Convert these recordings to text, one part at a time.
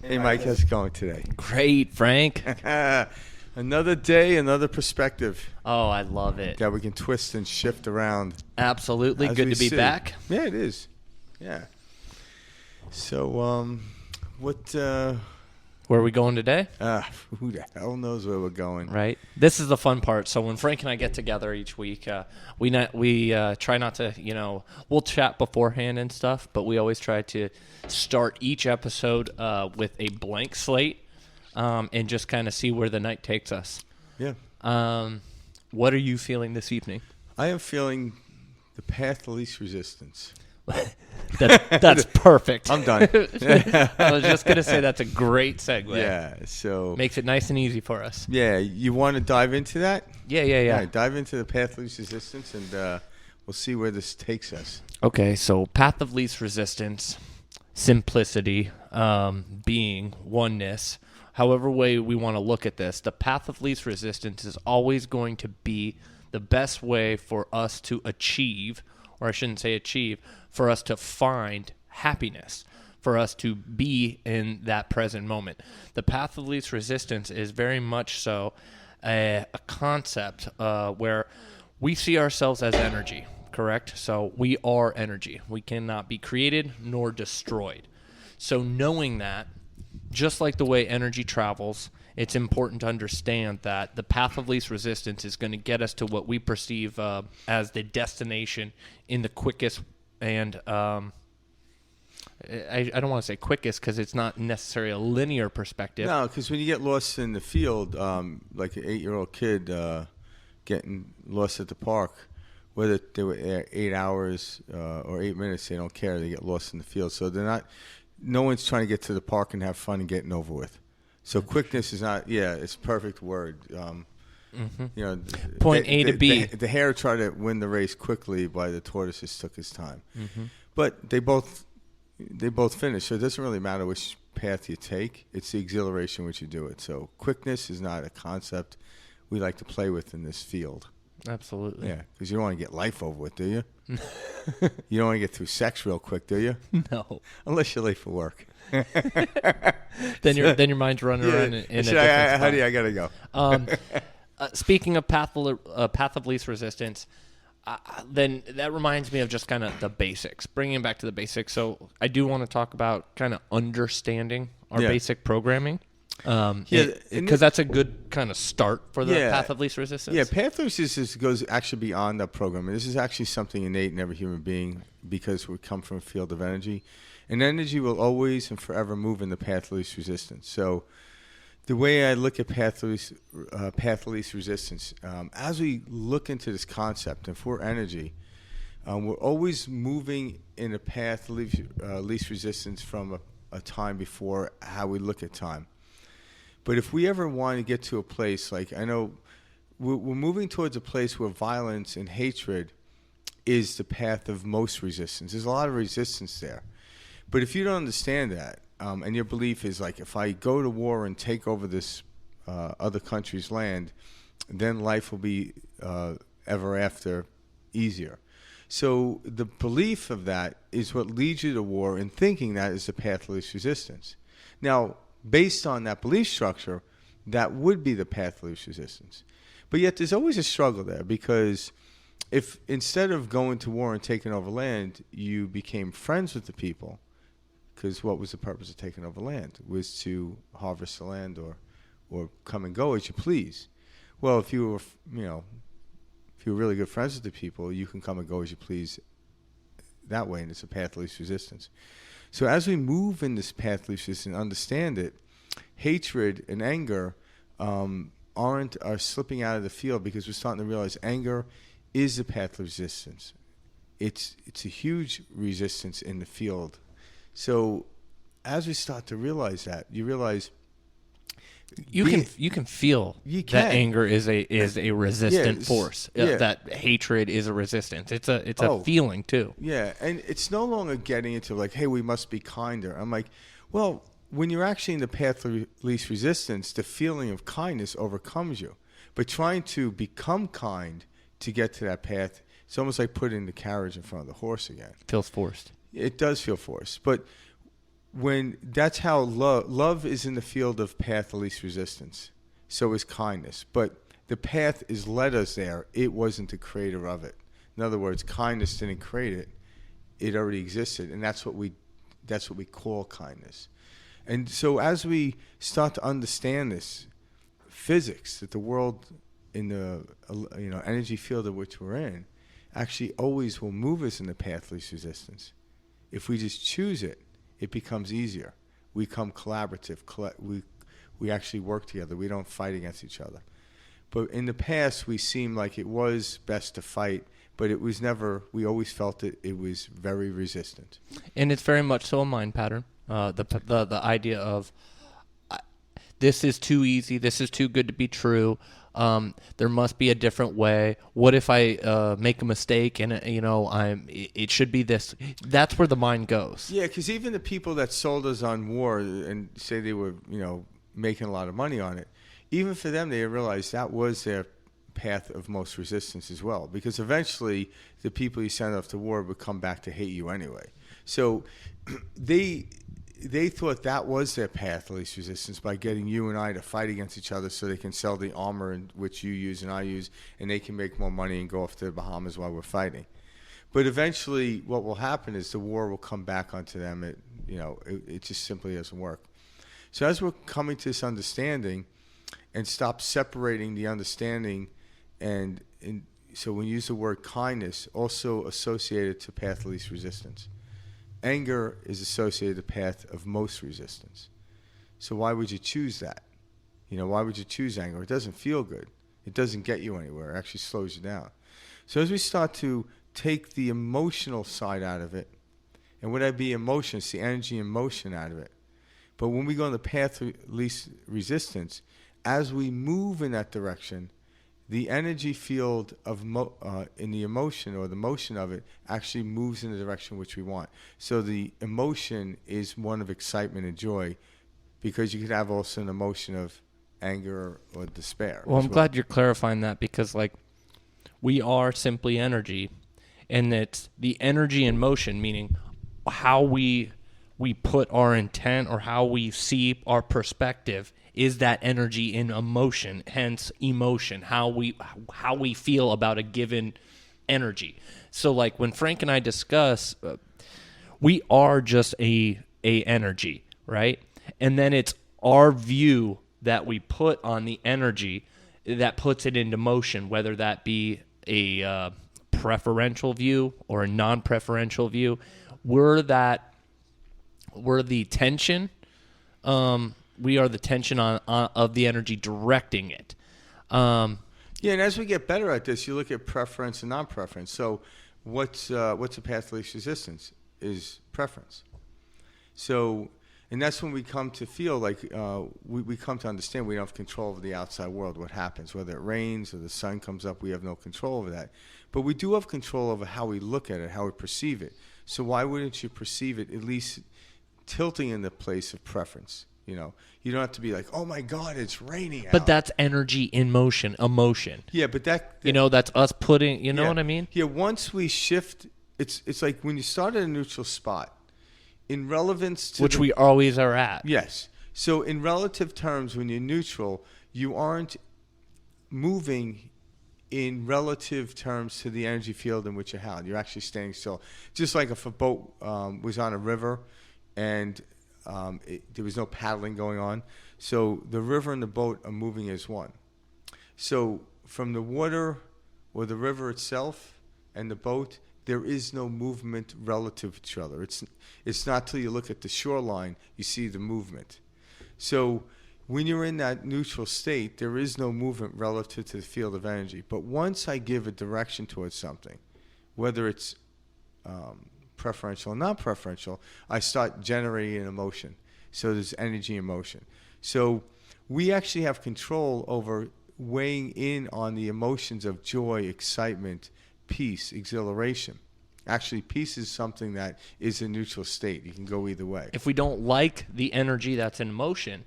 Hey, Mike, how's it going today? Great, Frank. Another day, another perspective Oh, I love it. that we can twist and shift around. Absolutely. as Good we to be see. back. Yeah, it is. Yeah. So, Where are we going today? who the hell knows where we're going? Right. This is the fun part. So when Frank and I get together each week, we try not to, we'll chat beforehand and stuff, but we always try to start each episode with a blank slate and just kind of see where the night takes us. Yeah. What are you feeling this evening? I am feeling the path of least resistance. That's perfect. I'm done. I was just going to say that's a great segue. Yeah, so... Makes it nice and easy for us. Yeah, you want to dive into that? Yeah. All right, dive into the path of least resistance, and we'll see where this takes us. Okay, so path of least resistance, simplicity, being, oneness, however way we want to look at this, the path of least resistance is always going to be the best way for us to achieve, or I shouldn't say achieve, for us to find happiness, for us to be in that present moment. The path of least resistance is very much so a concept where we see ourselves as energy, correct? So we are energy. We cannot be created nor destroyed. So knowing that, just like the way energy travels, it's important to understand that the path of least resistance is going to get us to what we perceive as the destination in the quickest and I don't want to say quickest because it's not necessarily a linear perspective. No, because when you get lost in the field, like an 8-year-old kid getting lost at the park, whether they were there 8 hours or 8 minutes, they don't care. They get lost in the field. So they're not. No one's trying to get to the park and have fun and getting over with. So quickness is not. Yeah, it's a perfect word. Point A to B. The hare tried to win the race quickly, while the tortoises took his time. Mm-hmm. But they both finished. So it doesn't really matter which path you take. It's the exhilaration which you do it. So quickness is not a concept we like to play with in this field. Absolutely. Yeah, because you don't want to get life over with, do you? You don't want to get through sex real quick, do you? No. Unless you're late for work. Then your mind's running around in a different spot. Honey, I gotta go. Speaking of path of least resistance, then that reminds me of just kind of the basics, bringing it back to the basics. So I do want to talk about kind of understanding our basic programming. Because that's a good kind of start for the path of least resistance. Yeah, path of least resistance goes actually beyond that program. And this is actually something innate in every human being because we come from a field of energy. And energy will always and forever move in the path of least resistance. So the way I look at path of least resistance, as we look into this concept, and for energy, we're always moving in a path of least resistance from a time before how we look at time. But if we ever want to get to a place, like I know we're moving towards a place where violence and hatred is the path of most resistance. There's a lot of resistance there. But if you don't understand that, and your belief is like, if I go to war and take over this other country's land, then life will be ever after easier. So the belief of that is what leads you to war, and thinking that is the path of least resistance. Now, based on that belief structure, that would be the path of least resistance. But yet there's always a struggle there, because if instead of going to war and taking over land, you became friends with the people, because what was the purpose of taking over land? It was to harvest the land or come and go as you please. Well, if you were, if you're really good friends with the people, you can come and go as you please that way, and it's a path of least resistance. So as we move in this path of least resistance and understand it, hatred and anger are slipping out of the field, because we're starting to realize anger is the path of resistance. It's a huge resistance in the field. So as we start to realize that, you realize you can feel that anger is a resistant force. That hatred is a resistance. It's a feeling too. Yeah, and it's no longer getting into like, hey, we must be kinder. I'm like, well, when you're actually in the path of least resistance, the feeling of kindness overcomes you. But trying to become kind to get to that path, it's almost like putting the carriage in front of the horse again. Feels forced. It does feel forced. But that's how love is in the field of path of least resistance. So is kindness. But the path is led us there. It wasn't the creator of it. In other words, kindness didn't create it. It already existed, and that's what we call kindness. And so as we start to understand this physics, that the world in the energy field of which we're in actually always will move us in the path of least resistance. If we just choose it, it becomes easier. We become collaborative. We actually work together. We don't fight against each other. But in the past, we seemed like it was best to fight, but it was never. We always felt it was very resistant. And it's very much so a mind pattern. The idea of this is too easy. This is too good to be true. There must be a different way. What if I make a mistake and it should be this? That's where the mind goes. Yeah, because even the people that sold us on war and say they were making a lot of money on it, even for them they realized that was their path of most resistance as well. Because eventually the people you send off to war would come back to hate you anyway. So they thought that was their path of least resistance, by getting you and I to fight against each other so they can sell the armor which you use and I use, and they can make more money and go off to the Bahamas while we're fighting. But eventually what will happen is the war will come back onto them. It just simply doesn't work. So as we're coming to this understanding and stop separating the understanding, and so when you use the word kindness, also associated to path of least resistance. Anger is associated with the path of most resistance. So why would you choose that? Why would you choose anger? It doesn't feel good. It doesn't get you anywhere. It actually slows you down. So as we start to take the emotional side out of it, and what I be emotion, it's the energy and motion out of it. But when we go on the path of least resistance, as we move in that direction, the energy field of in the emotion or the motion of it actually moves in the direction which we want. So the emotion is one of excitement and joy, because you could have also an emotion of anger or despair. Well, I'm glad you're clarifying that, because we are simply energy, and it's the energy in motion, meaning how we put our intent or how we see our perspective is that energy in emotion, hence emotion, how we feel about a given energy. So when Frank and I discuss, we are just a energy, right? And then it's our view that we put on the energy that puts it into motion, whether that be a preferential view or a non-preferential view. We're the tension. We are the tension of the energy directing it. And as we get better at this, you look at preference and non-preference. So what's a path of least resistance? Is preference. So, and that's when we come to feel like we come to understand we don't have control over the outside world, what happens. Whether it rains or the sun comes up, we have no control over that. But we do have control over how we look at it, how we perceive it. So why wouldn't you perceive it at least tilting in the place of preference? You don't have to be like, oh my God, it's raining out. But that's energy in motion, emotion. Yeah, but that that's us putting, you know what I mean? Yeah, once we shift, it's like when you start at a neutral spot, in relevance to which we always are at. Yes. So in relative terms, when you're neutral, you aren't moving in relative terms to the energy field in which you're held. You're actually staying still. Just like if a boat was on a river and there was no paddling going on. So the river and the boat are moving as one. So from the water or the river itself and the boat, there is no movement relative to each other. It's not till you look at the shoreline you see the movement. So when you're in that neutral state, there is no movement relative to the field of energy. But once I give a direction towards something, whether it's preferential or non-preferential, I start generating an emotion. So there's energy in motion. So we actually have control over weighing in on the emotions of joy, excitement, peace, exhilaration. Actually, peace is something that is a neutral state. You can go either way. If we don't like the energy that's in motion,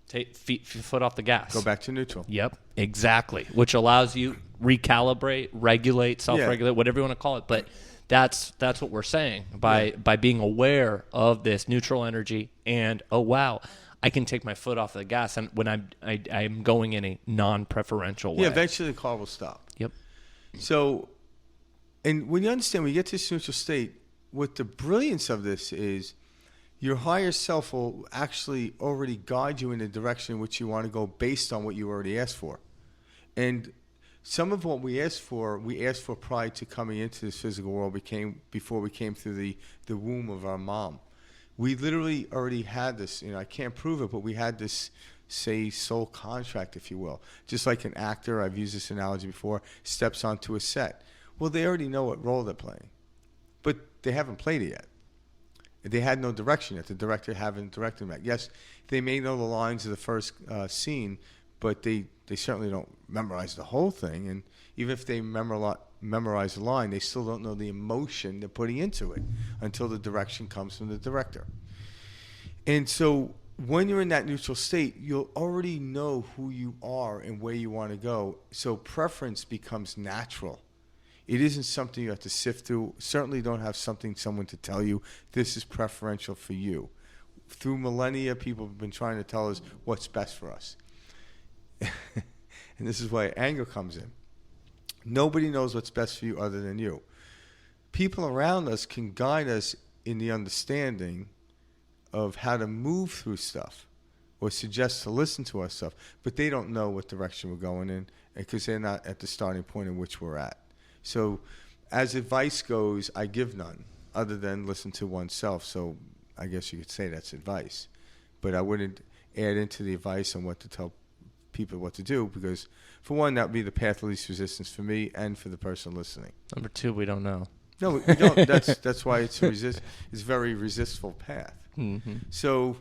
take foot off the gas. Go back to neutral. Yep, exactly. Which allows you recalibrate, regulate, self-regulate, whatever you want to call it. But That's what we're saying by being aware of this neutral energy and, oh wow, I can take my foot off the gas and when I'm going in a non-preferential way. Yeah, eventually the car will stop. Yep. So, and when you understand, when you get to this neutral state, what the brilliance of this is, your higher self will actually already guide you in the direction in which you want to go based on what you already asked for. And some of what we asked for prior to coming into this physical world before we came through the womb of our mom. We literally already had this, I can't prove it, but we had this, say, soul contract, if you will. Just like an actor, I've used this analogy before, steps onto a set. Well, they already know what role they're playing, but they haven't played it yet. They had no direction yet. The director haven't directed them yet. Yes, they may know the lines of the first scene, but they certainly don't memorize the whole thing. And even if they memorize the line, they still don't know the emotion they're putting into it until the direction comes from the director. And so when you're in that neutral state, you'll already know who you are and where you want to go. So preference becomes natural. It isn't something you have to sift through. Certainly don't have someone to tell you this is preferential for you. Through millennia, people have been trying to tell us what's best for us. And this is why anger comes in. Nobody knows what's best for you other than you. People around us can guide us in the understanding of how to move through stuff or suggest to listen to our stuff, but they don't know what direction we're going in because they're not at the starting point in which we're at. So as advice goes, I give none other than listen to oneself. So I guess you could say that's advice. But I wouldn't add into the advice on what to tell people what to do because, for one, that would be the path of least resistance for me and for the person listening. Number two, we don't know. No, we don't. That's why it's it's a very resistful path. Mm-hmm. So,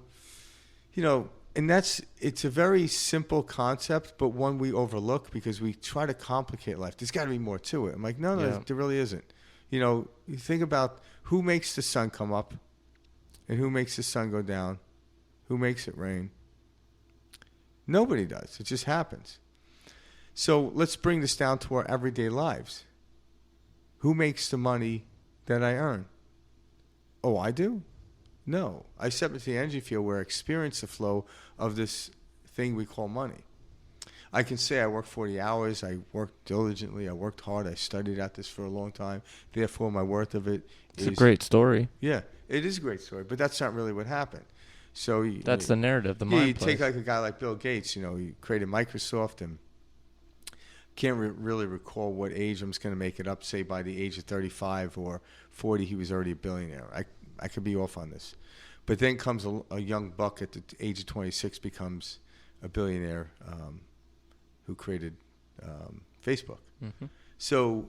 and it's a very simple concept, but one we overlook because we try to complicate life. There's got to be more to it. I'm like, no, there really isn't. You think about who makes the sun come up and who makes the sun go down, who makes it rain. Nobody does. It just happens. So let's bring this down to our everyday lives. Who makes the money that I earn? Oh, I do? No. I step into the energy field where I experience the flow of this thing we call money. I can say I worked 40 hours, I worked diligently, I worked hard, I studied at this for a long time. Therefore, my worth of it is... It's a great story. Yeah, it is a great story, but that's not really what happened. So that's the narrative, the mind you plays. take like a guy like Bill Gates, he created Microsoft and can't really recall what age. I'm just going to make it up. Say by the age of 35 or 40, he was already a billionaire. I could be off on this. But then comes a young buck at the age of 26 becomes a billionaire who created Facebook. Mm-hmm. So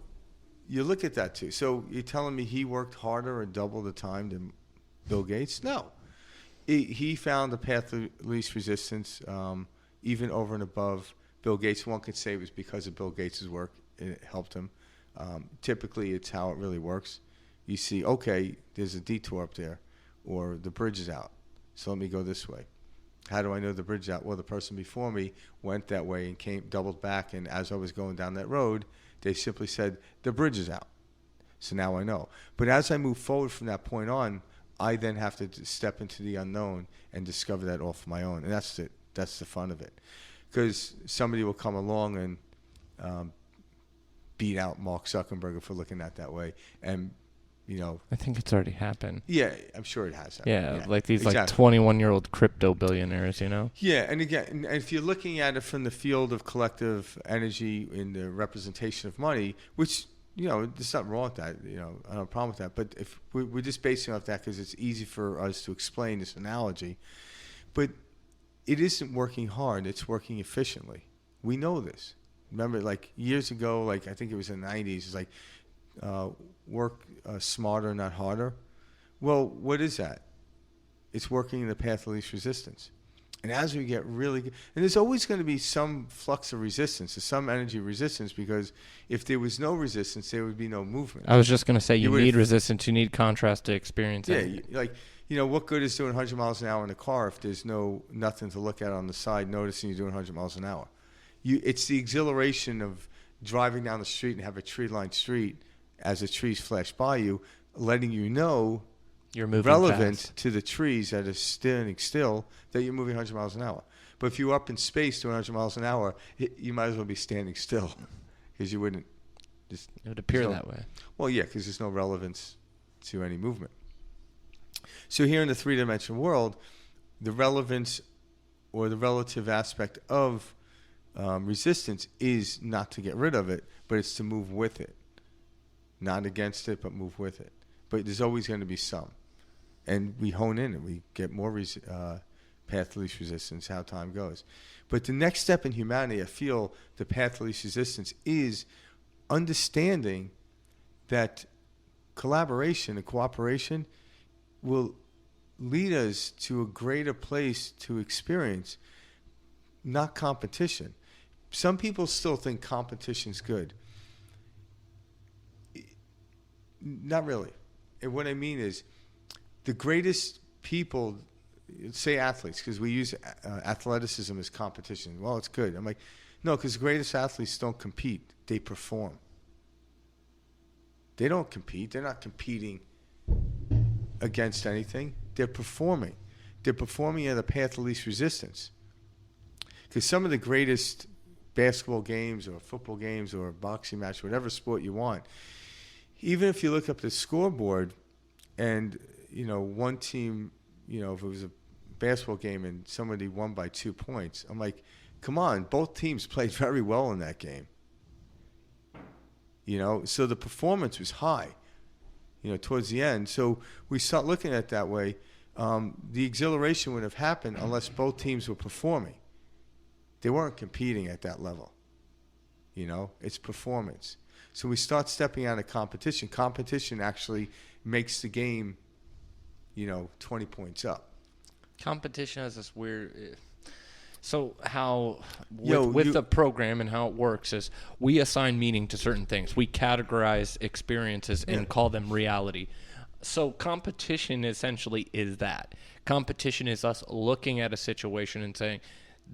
you look at that too. So you're telling me he worked harder or double the time than Bill Gates? No. He found the path of least resistance, even over and above Bill Gates. One could say it was because of Bill Gates' work. It helped him. Typically, it's how it really works. You see, okay, there's a detour up there, or the bridge is out, so let me go this way. How do I know the bridge is out? Well, the person before me went that way and doubled back, and as I was going down that road, they simply said, the bridge is out. So now I know. But as I move forward from that point on, I then have to step into the unknown and discover that all for my own. And that's the fun of it. Because somebody will come along and beat out Mark Zuckerberg for looking at that way. And, I think it's already happened. Yeah, I'm sure it has happened. Yeah, like these exactly. 21-year-old crypto billionaires, Yeah, and again, if you're looking at it from the field of collective energy in the representation of money, which... there's nothing wrong with that. I don't have a problem with that. But if we're just basing off that because it's easy for us to explain this analogy. But it isn't working hard. It's working efficiently. We know this. Remember, like years ago, I think it was in the 90s, it's like work smarter, not harder. Well, what is that? It's working in the path of least resistance. And as we get really good, and there's always going to be some flux of resistance, some energy resistance, because if there was no resistance, there would be no movement. I was just going to say, you need resistance, you need contrast to experience it. Yeah, what good is doing 100 miles an hour in a car if there's nothing to look at on the side, noticing you're doing 100 miles an hour? It's the exhilaration of driving down the street and have a tree-lined street as the trees flash by you, letting you know You're moving relevant fast. to the trees that are standing still that you're moving 100 miles an hour. But if you're up in space doing 100 miles an hour, you might as well be standing still because you wouldn't. It would appear that way. Well, yeah, because there's no relevance to any movement. So here in the three-dimensional world, the relevance or the relative aspect of resistance is not to get rid of it, but it's to move with it. Not against it, but move with it. But there's always going to be some. And we hone in and we get more path to least resistance, how time goes. But the next step in humanity, I feel the path to least resistance is understanding that collaboration and cooperation will lead us to a greater place to experience, not competition. Some people still think competition's good. Not really. And what I mean is the greatest people, say athletes, because we use athleticism as competition. Well, it's good. I'm like, no, because the greatest athletes don't compete. They perform. They don't compete. They're not competing against anything. They're performing. They're performing at a path of least resistance. Because some of the greatest basketball games or football games or boxing match, whatever sport you want, even if you look up the scoreboard and, one team, if it was a basketball game and somebody won by 2 points, I'm like, come on, both teams played very well in that game. So the performance was high, towards the end. So we start looking at it that way. The exhilaration wouldn't have happened unless both teams were performing. They weren't competing at that level. It's performance. So we start stepping out of competition. Competition actually makes the game, 20 points up. Competition has this weird... So how, with the program and how it works is we assign meaning to certain things. We categorize experiences and call them reality. So competition essentially is that. Competition is us looking at a situation and saying,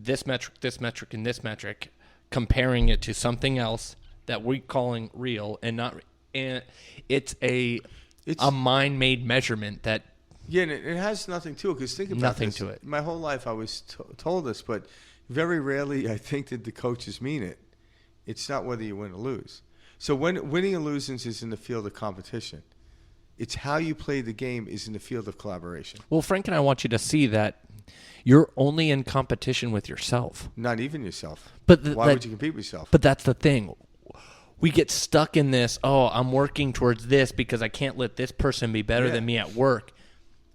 this metric, and this metric, comparing it to something else that we're calling real and not. And it's a mind-made measurement that. Yeah, and it has nothing to it. Because think about nothing this. to it. My whole life I was told this, but very rarely I think that the coaches mean it. It's not whether you win or lose. So winning and losing is in the field of competition. It's how you play the game is in the field of collaboration. Well, Frank and I want you to see that you're only in competition with yourself. Not even yourself. But why would you compete with yourself? But that's the thing. We get stuck in this, I'm working towards this because I can't let this person be better than me at work.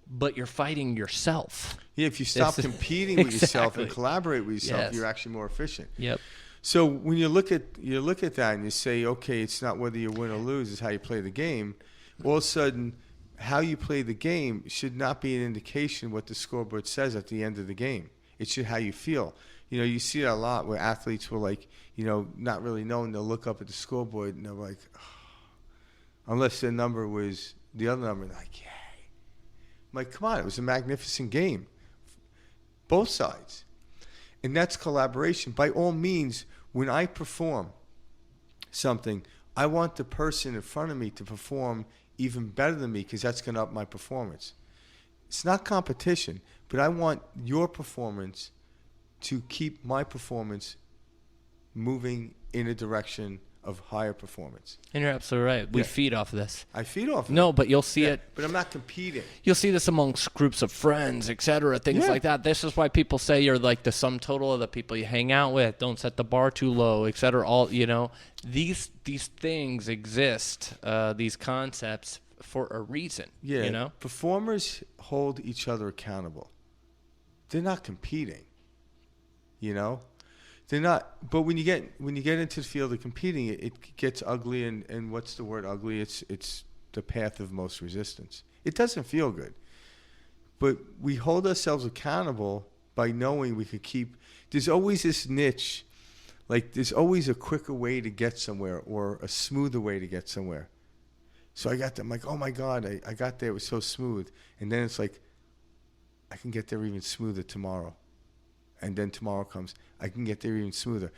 But you're fighting yourself. Yeah, if you stop competing with yourself and collaborate with yourself, you're actually more efficient. Yep. So when you look at that and you say, okay, it's not whether you win or lose, it's how you play the game. All of a sudden, how you play the game should not be an indication what the scoreboard says at the end of the game. It should how you feel. You see that a lot where athletes will not really knowing, they'll look up at the scoreboard and they're like, unless their number was the other number, they're like, yeah. I'm like, come on, it was a magnificent game. Both sides. And that's collaboration. By all means, when I perform something, I want the person in front of me to perform even better than me because that's going to up my performance. It's not competition, but I want your performance to keep my performance moving in a direction of higher performance. And you're absolutely right. We feed off of this. I feed off of it. No, but you'll see it. But I'm not competing. You'll see this amongst groups of friends, etc., things like that. This is why people say you're like the sum total of the people you hang out with. Don't set the bar too low, etc. All these things exist. These concepts for a reason. Yeah. Performers hold each other accountable. They're not competing. They're not. But when you get into the field of competing, it gets ugly. And what's the word ugly? It's the path of most resistance. It doesn't feel good. But we hold ourselves accountable by knowing we could keep. There's always this niche. Like there's always a quicker way to get somewhere or a smoother way to get somewhere. So I got there. I'm like, oh my God, I got there. It was so smooth. And then it's like, I can get there even smoother tomorrow. And then tomorrow comes, I can get there even smoother.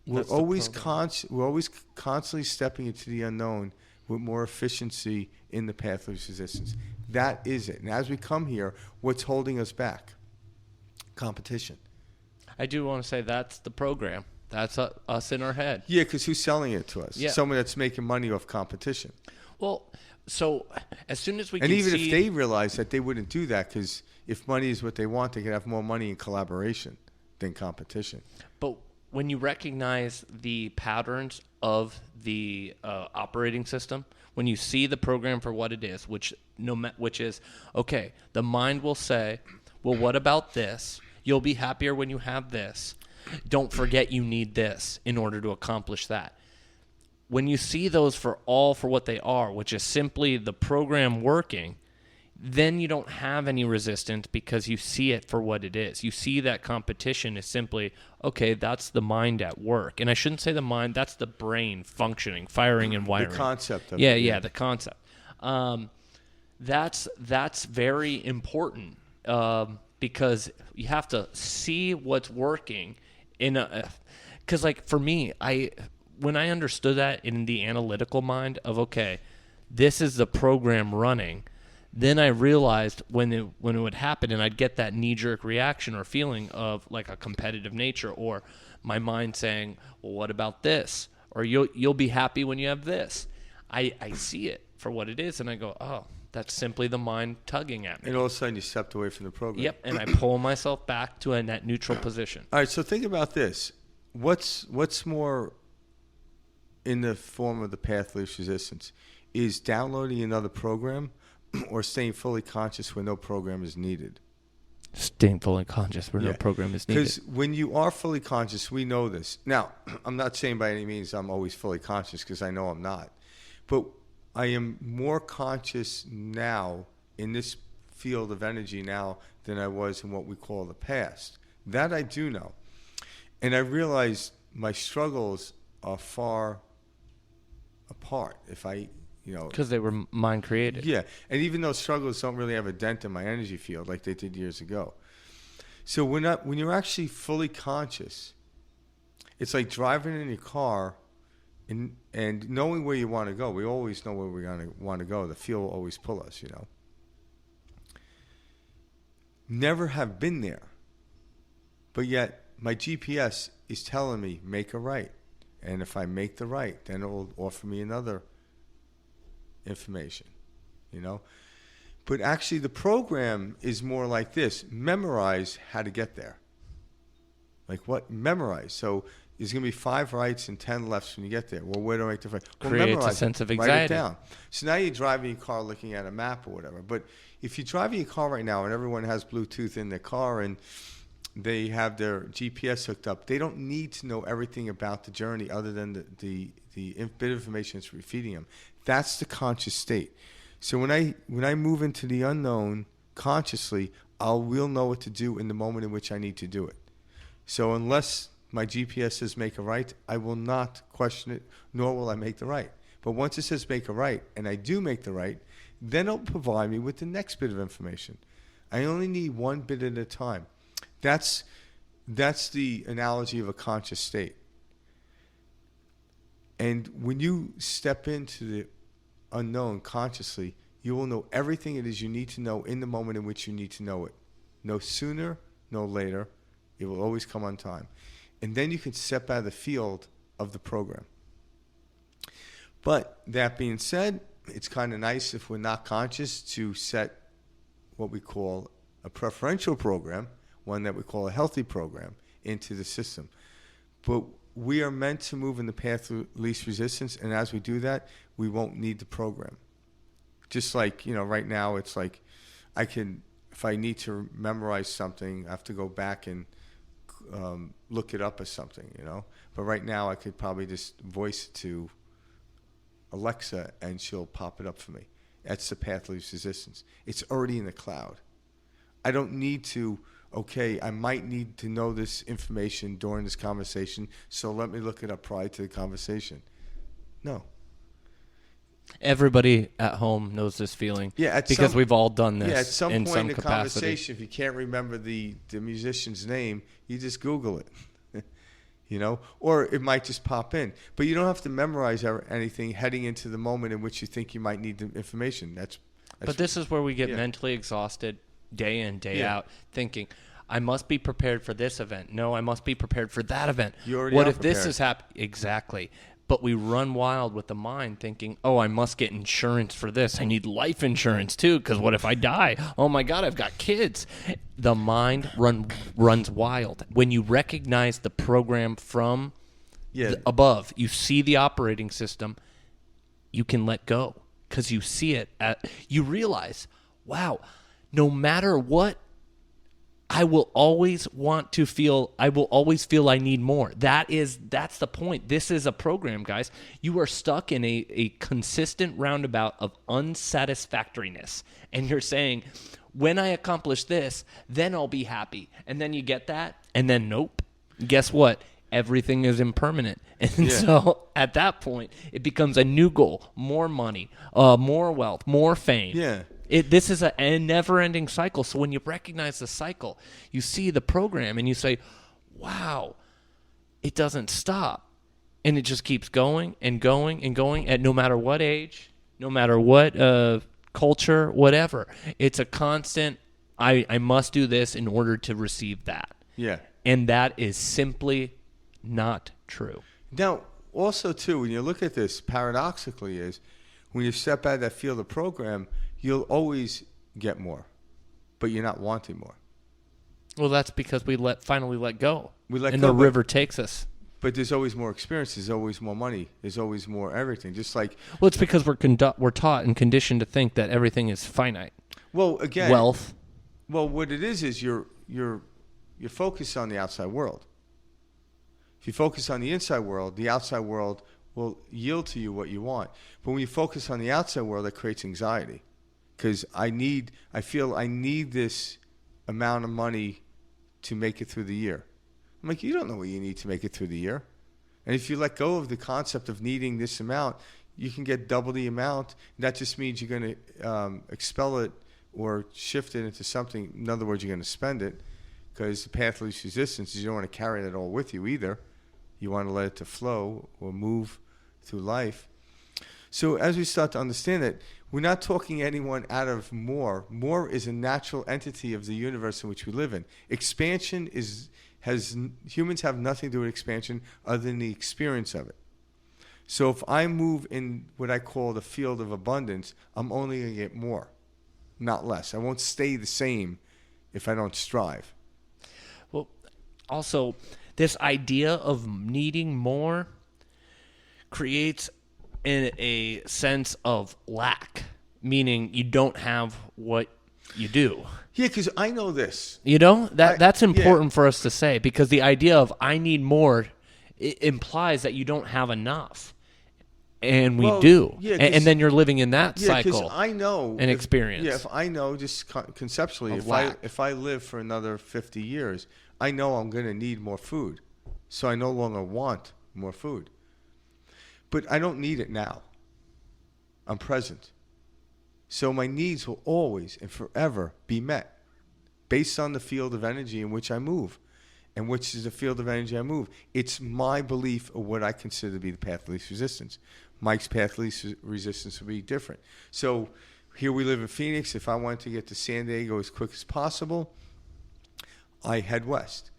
We're always constantly stepping into the unknown with more efficiency in the path of least resistance. That is it. And as we come here, what's holding us back? Competition. I do want to say that's the program. That's us in our head. Yeah, because who's selling it to us? Yeah. Someone that's making money off competition. Well, so as soon as we And can even see, if they realize that, they wouldn't do that, because if money is what they want, they could have more money in collaboration than competition. but when you recognize the patterns of the operating system, when you see the program for what it is, which is okay, the mind will say, well, what about this? You'll be happier when you have this. Don't forget you need this in order to accomplish that. When you see those for what they are, which is simply the program working, then you don't have any resistance because you see it for what it is. You see that competition is simply, okay, that's the mind at work. And I shouldn't say the mind, that's the brain functioning, firing and wiring. The concept of it. it. Yeah, the concept. That's very important because you have to see what's working because like for me, when I understood that in the analytical mind of, okay, this is the program running, then I realized when it would happen and I'd get that knee-jerk reaction or feeling of like a competitive nature, or my mind saying, well, what about this? Or you'll be happy when you have this. I see it for what it is, and I go, oh, that's simply the mind tugging at me. And all of a sudden you stepped away from the program. Yep, and I pull myself back to a net neutral position. All right, so think about this. What's more in the form of the path of least resistance? Is downloading another program or staying fully conscious when no program is needed? Staying fully conscious where no program is needed. Because when you are fully conscious, we know this. Now, I'm not saying by any means I'm always fully conscious, because I know I'm not. But I am more conscious now in this field of energy now than I was in what we call the past. That I do know. And I realize my struggles are far apart. Because they were mind created. Yeah, and even those struggles don't really have a dent in my energy field like they did years ago. So when you're actually fully conscious, it's like driving in your car and knowing where you want to go. We always know where we want to go. The feel will always pull us, Never have been there, but yet my GPS is telling me, make a right. And if I make the right, then it will offer me another information, But actually the program is more like this. Memorize how to get there. Like what? Memorize. So there's going to be 5 rights and 10 lefts when you get there. Well, where do I make the right? Well, Creates memorize a sense of Write anxiety. it down. So now you're driving your car looking at a map or whatever. But if you're driving your car right now and everyone has Bluetooth in their car and they have their GPS hooked up, they don't need to know everything about the journey other than the bit of information it's feeding them. That's the conscious state. So when I move into the unknown consciously, we'll know what to do in the moment in which I need to do it. So unless my GPS says make a right, I will not question it, nor will I make the right. But once it says make a right, and I do make the right, then it'll provide me with the next bit of information. I only need one bit at a time. That's the analogy of a conscious state. And when you step into the unknown consciously, you will know everything it is you need to know in the moment in which you need to know it. No sooner, no later. It will always come on time. And then you can step out of the field of the program. But that being said, it's kind of nice if we're not conscious to set what we call a preferential program, one that we call a healthy program, into the system. But we are meant to move in the path of least resistance, and as we do that, we won't need the program. Just like, right now, it's like if I need to memorize something, I have to go back and look it up as something, But right now, I could probably just voice it to Alexa, and she'll pop it up for me. That's the path of least resistance. It's already in the cloud. I don't need to, I might need to know this information during this conversation, so let me look it up prior to the conversation. No. Everybody at home knows this feeling. Yeah, because we've all done this. Yeah, at some in point some in the capacity. conversation, if you can't remember the musician's name, you just Google it. or it might just pop in. But you don't have to memorize anything heading into the moment in which you think you might need the information. But this is where we get Yeah. mentally exhausted day in, day Yeah. out, thinking, I must be prepared for this event. No, I must be prepared for that event. You already What are if this prepared. is happening? Exactly. But we run wild with the mind thinking, oh, I must get insurance for this. I need life insurance too, because what if I die? Oh my God, I've got kids. The mind runs wild. When you recognize the program from above, you see the operating system, you can let go because you see it. You realize, wow, no matter what, I will always feel I need more. That's the point. This is a program, guys. You are stuck in a consistent roundabout of unsatisfactoriness. And you're saying, when I accomplish this, then I'll be happy. And then you get that, and then nope. Guess what? Everything is impermanent. And so at that point, it becomes a new goal. More money, more wealth, more fame. Yeah. This is a never-ending cycle. So when you recognize the cycle, you see the program and you say, wow, it doesn't stop. And it just keeps going and going and going at no matter what age, no matter what culture, whatever. It's a constant, I must do this in order to receive that. Yeah. And that is simply not true. Now, also, too, when you look at this, paradoxically is, when you step out of that field of program, you'll always get more, but you're not wanting more. Well, that's because we finally let go. And the river takes us. But there's always more experience. There's always more money. There's always more everything. Just like, well, it's because we're taught and conditioned to think that everything is finite. well, again, Wealth. Well, what it is you're focused on the outside world. If you focus on the inside world, the outside world will yield to you what you want. But when you focus on the outside world, that creates anxiety. Because I feel I need this amount of money to make it through the year. I'm like, you don't know what you need to make it through the year. And if you let go of the concept of needing this amount, you can get double the amount. That just means you're going to expel it or shift it into something. In other words, you're going to spend it, because the path of least resistance is you don't want to carry that all with you either. You want to let it to flow or move through life. So as we start to understand it, we're not talking anyone out of more. More is a natural entity of the universe in which we live in. Expansion humans have nothing to do with expansion other than the experience of it. So if I move in what I call the field of abundance, I'm only going to get more, not less. I won't stay the same if I don't strive. Well, also, this idea of needing more creates a sense of lack, meaning you don't have what you do. Yeah, because I know this. That's important for us to say, because the idea of I need more, it implies that you don't have enough. And we do. Yeah, and then you're living in that cycle. I know and experience. Yeah, if I know just conceptually, if I live for another 50 years, I know I'm going to need more food. So I no longer want more food. But I don't need it now. I'm present. So my needs will always and forever be met based on the field of energy in which I move. And which is the field of energy I move. It's my belief of what I consider to be the path of least resistance. Mike's path of least resistance will be different. So here we live in Phoenix. If I wanted to get to San Diego as quick as possible, I head west.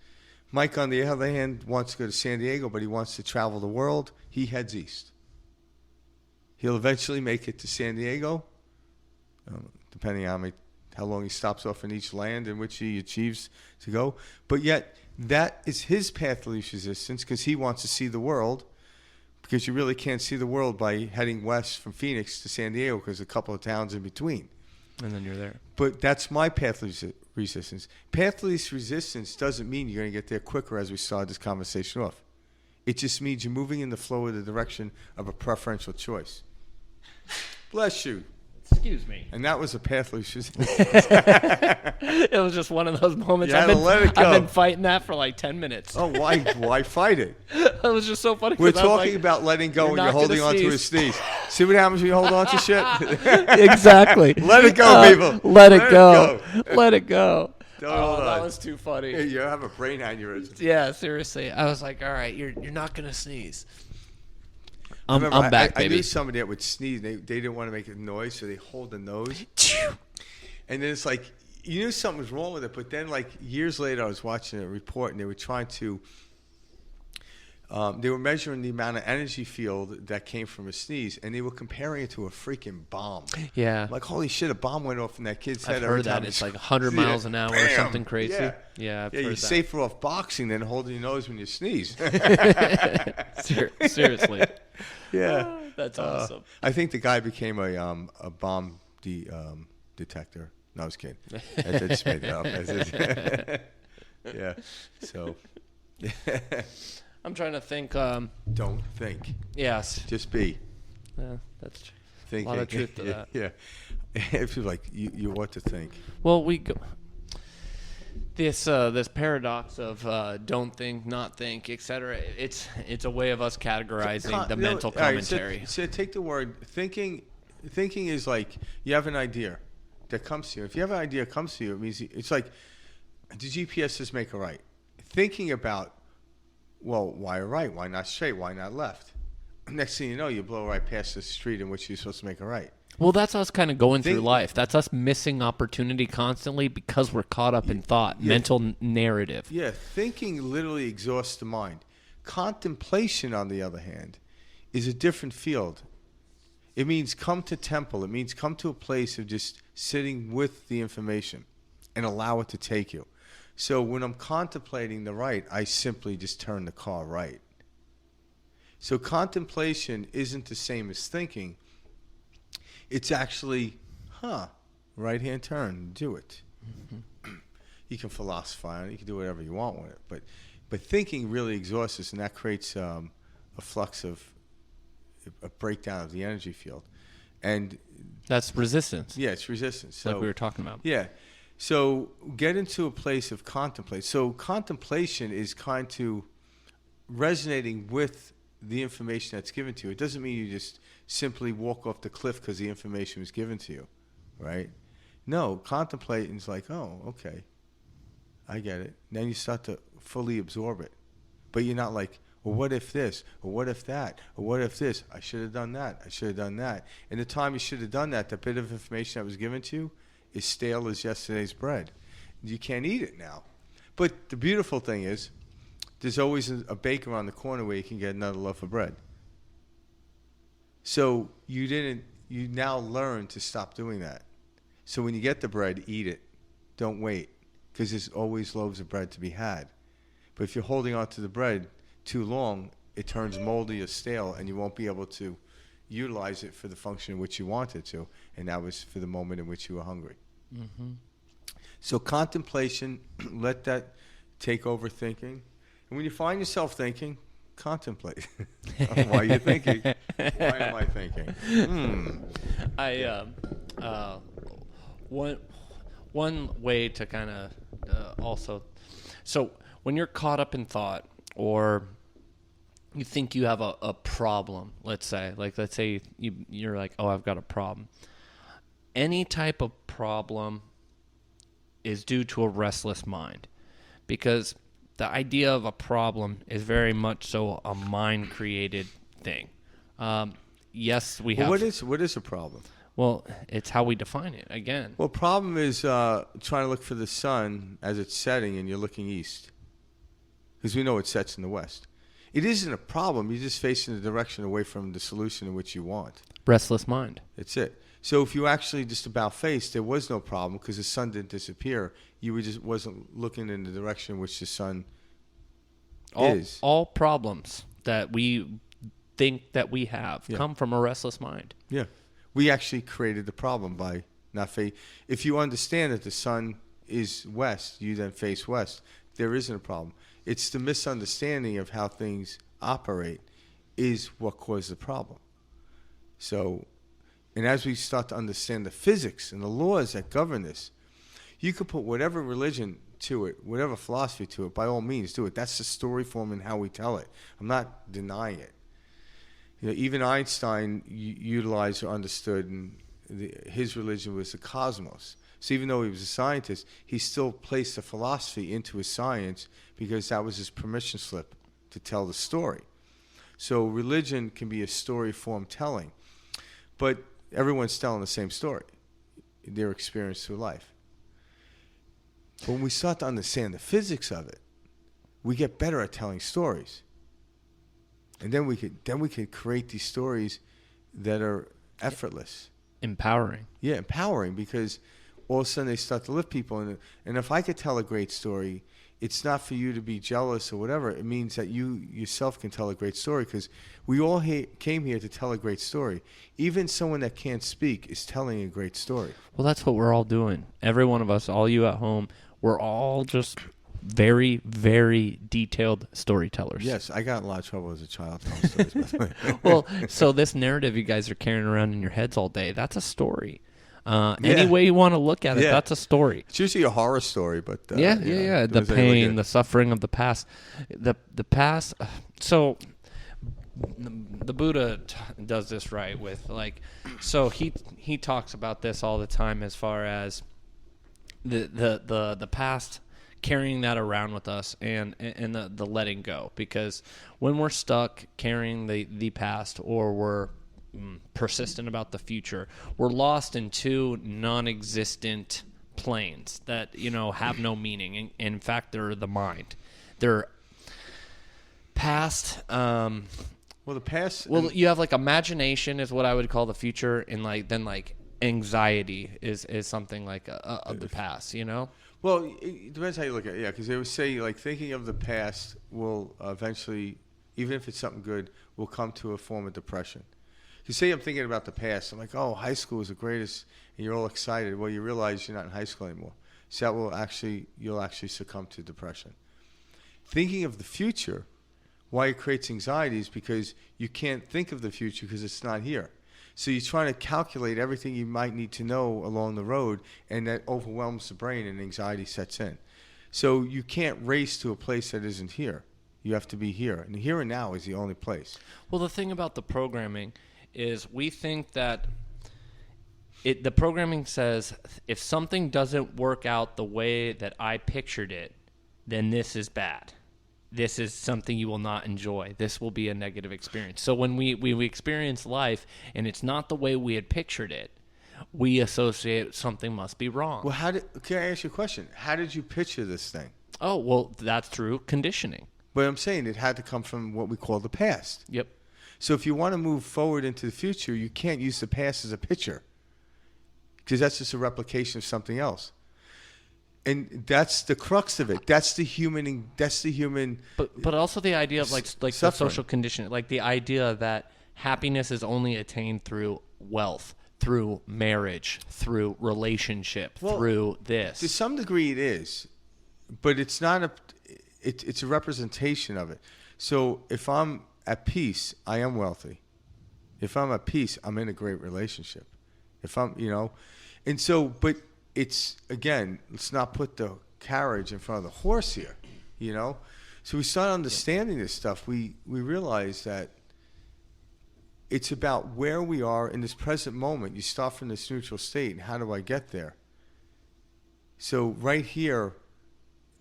Mike, on the other hand, wants to go to San Diego, but he wants to travel the world. He heads east. He'll eventually make it to San Diego, depending on how long he stops off in each land in which he achieves to go. But yet, that is his path of least resistance, because he wants to see the world, because you really can't see the world by heading west from Phoenix to San Diego, because there's a couple of towns in between. And then you're there. But that's my path of least resistance. Path of least resistance doesn't mean you're going to get there quicker, as we started this conversation off. It just means you're moving in the flow of the direction of a preferential choice. Bless you. Excuse me. And that was a path of least resistance. It was just one of those moments. Let it go. I've been fighting that for like 10 minutes. Oh, why fight it? It was just so funny. We're talking about letting go, and you're holding on to his sneeze. See what happens when you hold on to shit? Exactly. Let it go, people. Let it go. Let it go. Oh, that was too funny. You have a brain aneurysm. Yeah, seriously. I was like, all right, you're not gonna sneeze. I'm back, I baby. knew somebody that would sneeze. They didn't want to make a noise, so they hold the nose. And then it's like, you knew something was wrong with it. But then, like, years later, I was watching a report, and they were trying to, they were measuring the amount of energy field that came from a sneeze, and they were comparing it to a freaking bomb. Yeah. Like, holy shit, a bomb went off in that kid's head. I've heard that. It's like 100 miles an hour or something crazy. Yeah, I've you're heard that. safer off boxing than holding your nose when you sneeze. Seriously. Yeah. That's awesome. I think the guy became a bomb detector. No, I was kidding. I just made that up. Yeah. So. I'm trying to think. Don't think. Yes. Just be. Yeah, that's true. Thinking. A lot of truth to that. Yeah. If you're like, you what to think. Well, we go. This paradox of don't think, not think, etc. It's a way of us categorizing the mental commentary. Right, so take the word thinking. Thinking is like you have an idea that comes to you. If you have an idea that comes to you, it means it's like the GPS says make a right. Thinking about, well, why a right? Why not straight? Why not left? Next thing you know, you blow right past the street in which you're supposed to make a right. Well, that's us kind of going through life. That's us missing opportunity constantly because we're caught up in thought, mental narrative. Yeah, thinking literally exhausts the mind. Contemplation, on the other hand, is a different field. It means come to temple. It means come to a place of just sitting with the information and allow it to take you. So when I'm contemplating the right, I simply just turn the car right. So contemplation isn't the same as thinking. It's actually, right-hand turn, do it. Mm-hmm. You can philosophize on it. You can do whatever you want with it. But thinking really exhausts us, and that creates a flux of a breakdown of the energy field. And that's resistance. Yeah, it's resistance. So, like we were talking about. Yeah. So get into a place of contemplate. So contemplation is kind of resonating with the information that's given to you. It doesn't mean you just simply walk off the cliff because the information was given to you, right? No, contemplating is like, oh, okay, I get it. Then you start to fully absorb it. But you're not like, well, what if this? Or what if that? Or what if this? I should have done that. I should have done that. And the time you should have done that, the bit of information that was given to you is stale as yesterday's bread. You can't eat it now. But the beautiful thing is, there's always a baker on the corner where you can get another loaf of bread. So you now learn to stop doing that. So when you get the bread, eat it. Don't wait, because there's always loaves of bread to be had. But if you're holding on to the bread too long, it turns moldy or stale, and you won't be able to utilize it for the function in which you want it to, and that was for the moment in which you were hungry. Mm-hmm. So contemplation, let that take over thinking. And when you find yourself thinking, contemplate. Why are you thinking? Why am I thinking? One way to kind of also, so when you're caught up in thought, or you think you have a problem, let's say you're like, oh, I've got a problem. Any type of problem is due to a restless mind, because the idea of a problem is very much so a mind-created thing. Yes, we have. What is a problem? Well, it's how we define it, again. Well, problem is trying to look for the sun as it's setting and you're looking east, because we know it sets in the west. It isn't a problem. You're just facing the direction away from the solution in which you want. Restless mind. That's it. So if you actually just about faced, there was no problem because the sun didn't disappear. You wasn't looking in the direction in which the sun is. All problems that we think that we have come from a restless mind. Yeah. We actually created the problem by not face. If you understand that the sun is west, you then face west, there isn't a problem. It's the misunderstanding of how things operate is what caused the problem. So, and as we start to understand the physics and the laws that govern this, you could put whatever religion to it, whatever philosophy to it, by all means do it. That's the story form and how we tell it. I'm not denying it. You know, even Einstein utilized or understood, and his religion was the cosmos. So even though he was a scientist, he still placed a philosophy into his science because that was his permission slip to tell the story. So religion can be a story form telling, but everyone's telling the same story, their experience through life. But when we start to understand the physics of it, we get better at telling stories. And then we could create these stories that are effortless. Empowering. Yeah, empowering, because all of a sudden they start to lift people. And if I could tell a great story, it's not for you to be jealous or whatever. It means that you yourself can tell a great story, because we all came here to tell a great story. Even someone that can't speak is telling a great story. Well, that's what we're all doing. Every one of us, all you at home, we're all just very, very detailed storytellers. Yes, I got in a lot of trouble as a child telling stories, by the way. Well, so this narrative you guys are carrying around in your heads all day, that's a story. Any way you want to look at it, that's a story. It's usually a horror story, but yeah. The pain, the suffering of the past, the past. So the Buddha does this right with so he talks about this all the time as far as the past, carrying that around with us, and the letting go, because when we're stuck carrying the past, or we're persistent about the future, we're lost in two non-existent planes that have no meaning, and in fact they're the mind. They're past. The past. Well, you have imagination is what I would call the future, and then anxiety is something of the past. Well, it depends how you look at it. Yeah, because they would say thinking of the past will eventually, even if it's something good, will come to a form of depression. You say I'm thinking about the past. I'm like, oh, high school was the greatest, and you're all excited. Well, you realize you're not in high school anymore. So that you'll actually succumb to depression. Thinking of the future, why it creates anxiety is because you can't think of the future because it's not here. So you're trying to calculate everything you might need to know along the road, and that overwhelms the brain, and anxiety sets in. So you can't race to a place that isn't here. You have to be here. And here and now is the only place. Well, the thing about the programming is we think that the programming says if something doesn't work out the way that I pictured it, then this is bad. This is something you will not enjoy. This will be a negative experience. So when we experience life and it's not the way we had pictured it, we associate something must be wrong. Well, can I ask you a question? How did you picture this thing? Oh, well, that's through conditioning. But I'm saying it had to come from what we call the past. Yep. So if you want to move forward into the future, you can't use the past as a picture, because that's just a replication of something else. And that's the crux of it. That's the human. But also the idea of the social condition, the idea that happiness is only attained through wealth, through marriage, through relationship, through this. To some degree, it is, but it's not it's a representation of it. So if I'm at peace, I am wealthy. If I'm at peace, I'm in a great relationship. If I'm, and so, but it's, again, let's not put the carriage in front of the horse here, So we start understanding this stuff. We realize that it's about where we are in this present moment. You start from this neutral state, and how do I get there? So right here,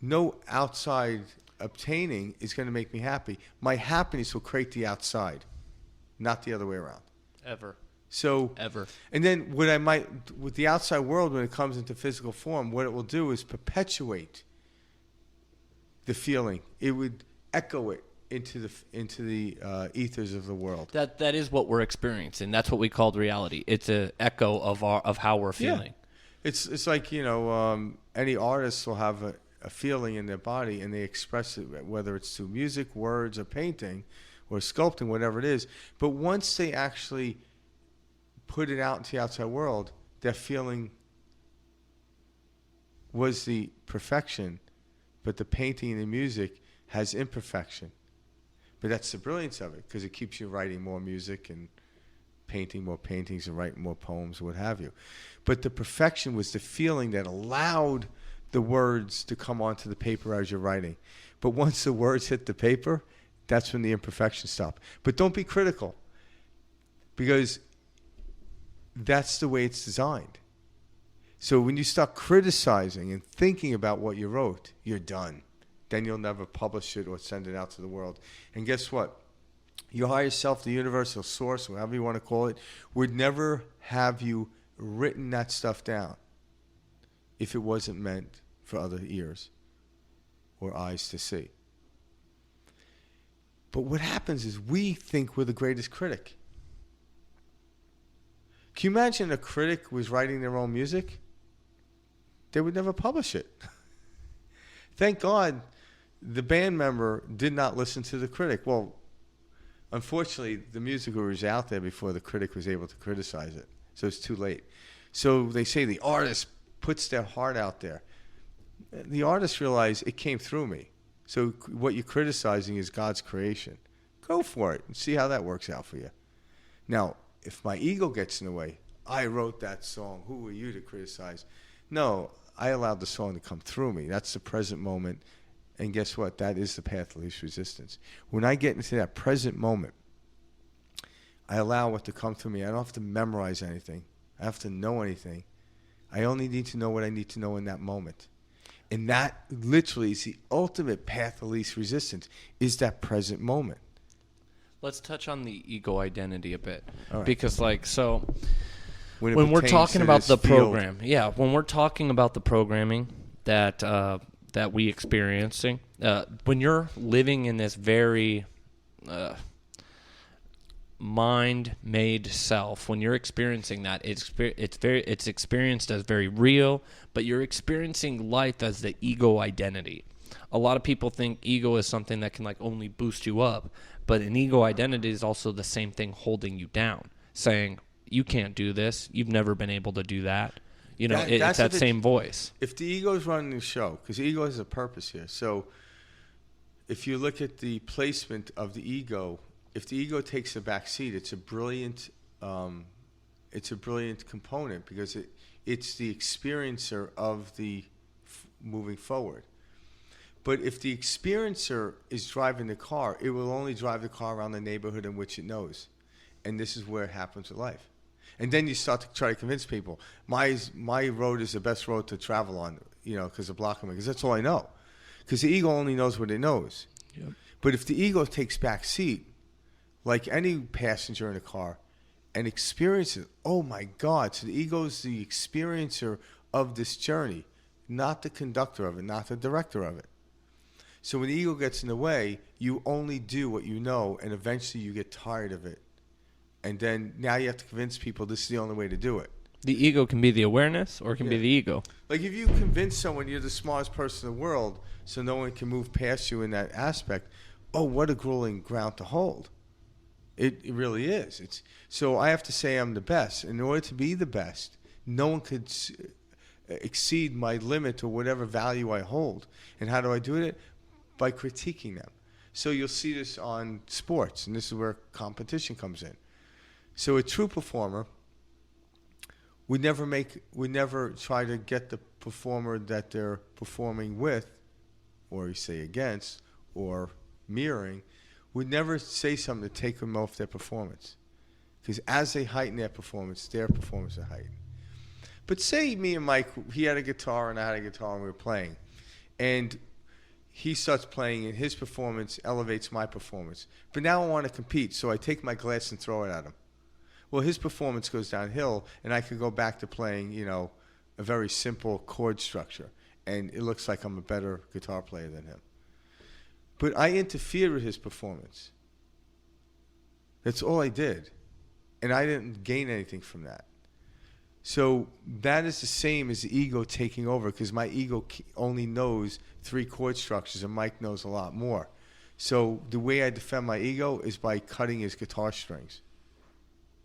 no outside obtaining is going to make me happy. My happiness will create the outside, not the other way around. Ever. And then with the outside world, when it comes into physical form, what it will do is perpetuate the feeling. It would echo it into the ethers of the world. That is what we're experiencing. That's what we called reality. It's an echo of how we're feeling. Yeah. It's like any artist will have a feeling in their body, and they express it, whether it's through music, words, or painting, or sculpting, whatever it is. But once they actually put it out into the outside world, that feeling was the perfection, but the painting and the music has imperfection. But that's the brilliance of it, because it keeps you writing more music and painting more paintings and writing more poems, what have you. But the perfection was the feeling that allowed the words to come onto the paper as you're writing. But once the words hit the paper, that's when the imperfections stop. But don't be critical, because that's the way it's designed. So when you start criticizing and thinking about what you wrote, you're done. Then you'll never publish it or send it out to the world. And guess what? Your higher self, the universal source, whatever you want to call it, would never have you written that stuff down if it wasn't meant for other ears or eyes to see. But what happens is we think we're the greatest critic. Can you imagine a critic was writing their own music? They would never publish it. Thank God the band member did not listen to the critic. Well, unfortunately, the music was out there before the critic was able to criticize it. So it's too late. So they say the artist puts their heart out there. The artist realized it came through me. So what you're criticizing is God's creation. Go for it and see how that works out for you. Now, if my ego gets in the way, I wrote that song. Who are you to criticize? No, I allowed the song to come through me. That's the present moment. And guess what? That is the path of least resistance. When I get into that present moment, I allow what to come through me. I don't have to memorize anything. I don't have to know anything. I only need to know what I need to know in that moment. And that literally is the ultimate path of least resistance, is that present moment. Let's touch on the ego identity a bit. All right. Because, like, so When we're talking about the field, program, when we're talking about the programming that we experiencing, when you're living in this very mind-made self, when you're experiencing that, it's experienced as very real, but you're experiencing life as the ego identity. A lot of people think ego is something that can like only boost you up, but an ego identity is also the same thing holding you down, saying you can't do this, you've never been able to do that. You know, it's that same voice. If the ego's running the show, because the ego has a purpose here. So if you look at the placement of the ego, if the ego takes a back seat, it's a brilliant component, because it's the experiencer of the moving forward. But if the experiencer is driving the car, it will only drive the car around the neighborhood in which it knows. And this is where it happens with life. And then you start to try to convince people, my road is the best road to travel on, you know, because of blocking me, because that's all I know. Because the ego only knows what it knows. Yep. But if the ego takes back seat, like any passenger in a car, and experiences, oh my God, so the ego is the experiencer of this journey, not the conductor of it, not the director of it. So when the ego gets in the way, you only do what you know, and eventually you get tired of it. And then now you have to convince people this is the only way to do it. The ego can be the awareness, or it can be the ego. Like if you convince someone you're the smartest person in the world, so no one can move past you in that aspect, oh, what a grueling ground to hold. It really is. So I have to say I'm the best. In order to be the best, no one could exceed my limit or whatever value I hold. And how do I do it? By critiquing them. So you'll see this on sports, and this is where competition comes in. So a true performer would never try to get the performer that they're performing with, or you say against, or mirroring, would never say something to take them off their performance. Because as they heighten their performance are heightened. But say me and Mike, he had a guitar and I had a guitar and we were playing. And he starts playing and his performance elevates my performance. But now I want to compete, so I take my glass and throw it at him. Well, his performance goes downhill, and I could go back to playing, you know, a very simple chord structure, and it looks like I'm a better guitar player than him. But I interfered with his performance. That's all I did, and I didn't gain anything from that. So that is the same as the ego taking over, because my ego only knows 3 chord structures, and Mike knows a lot more. So the way I defend my ego is by cutting his guitar strings.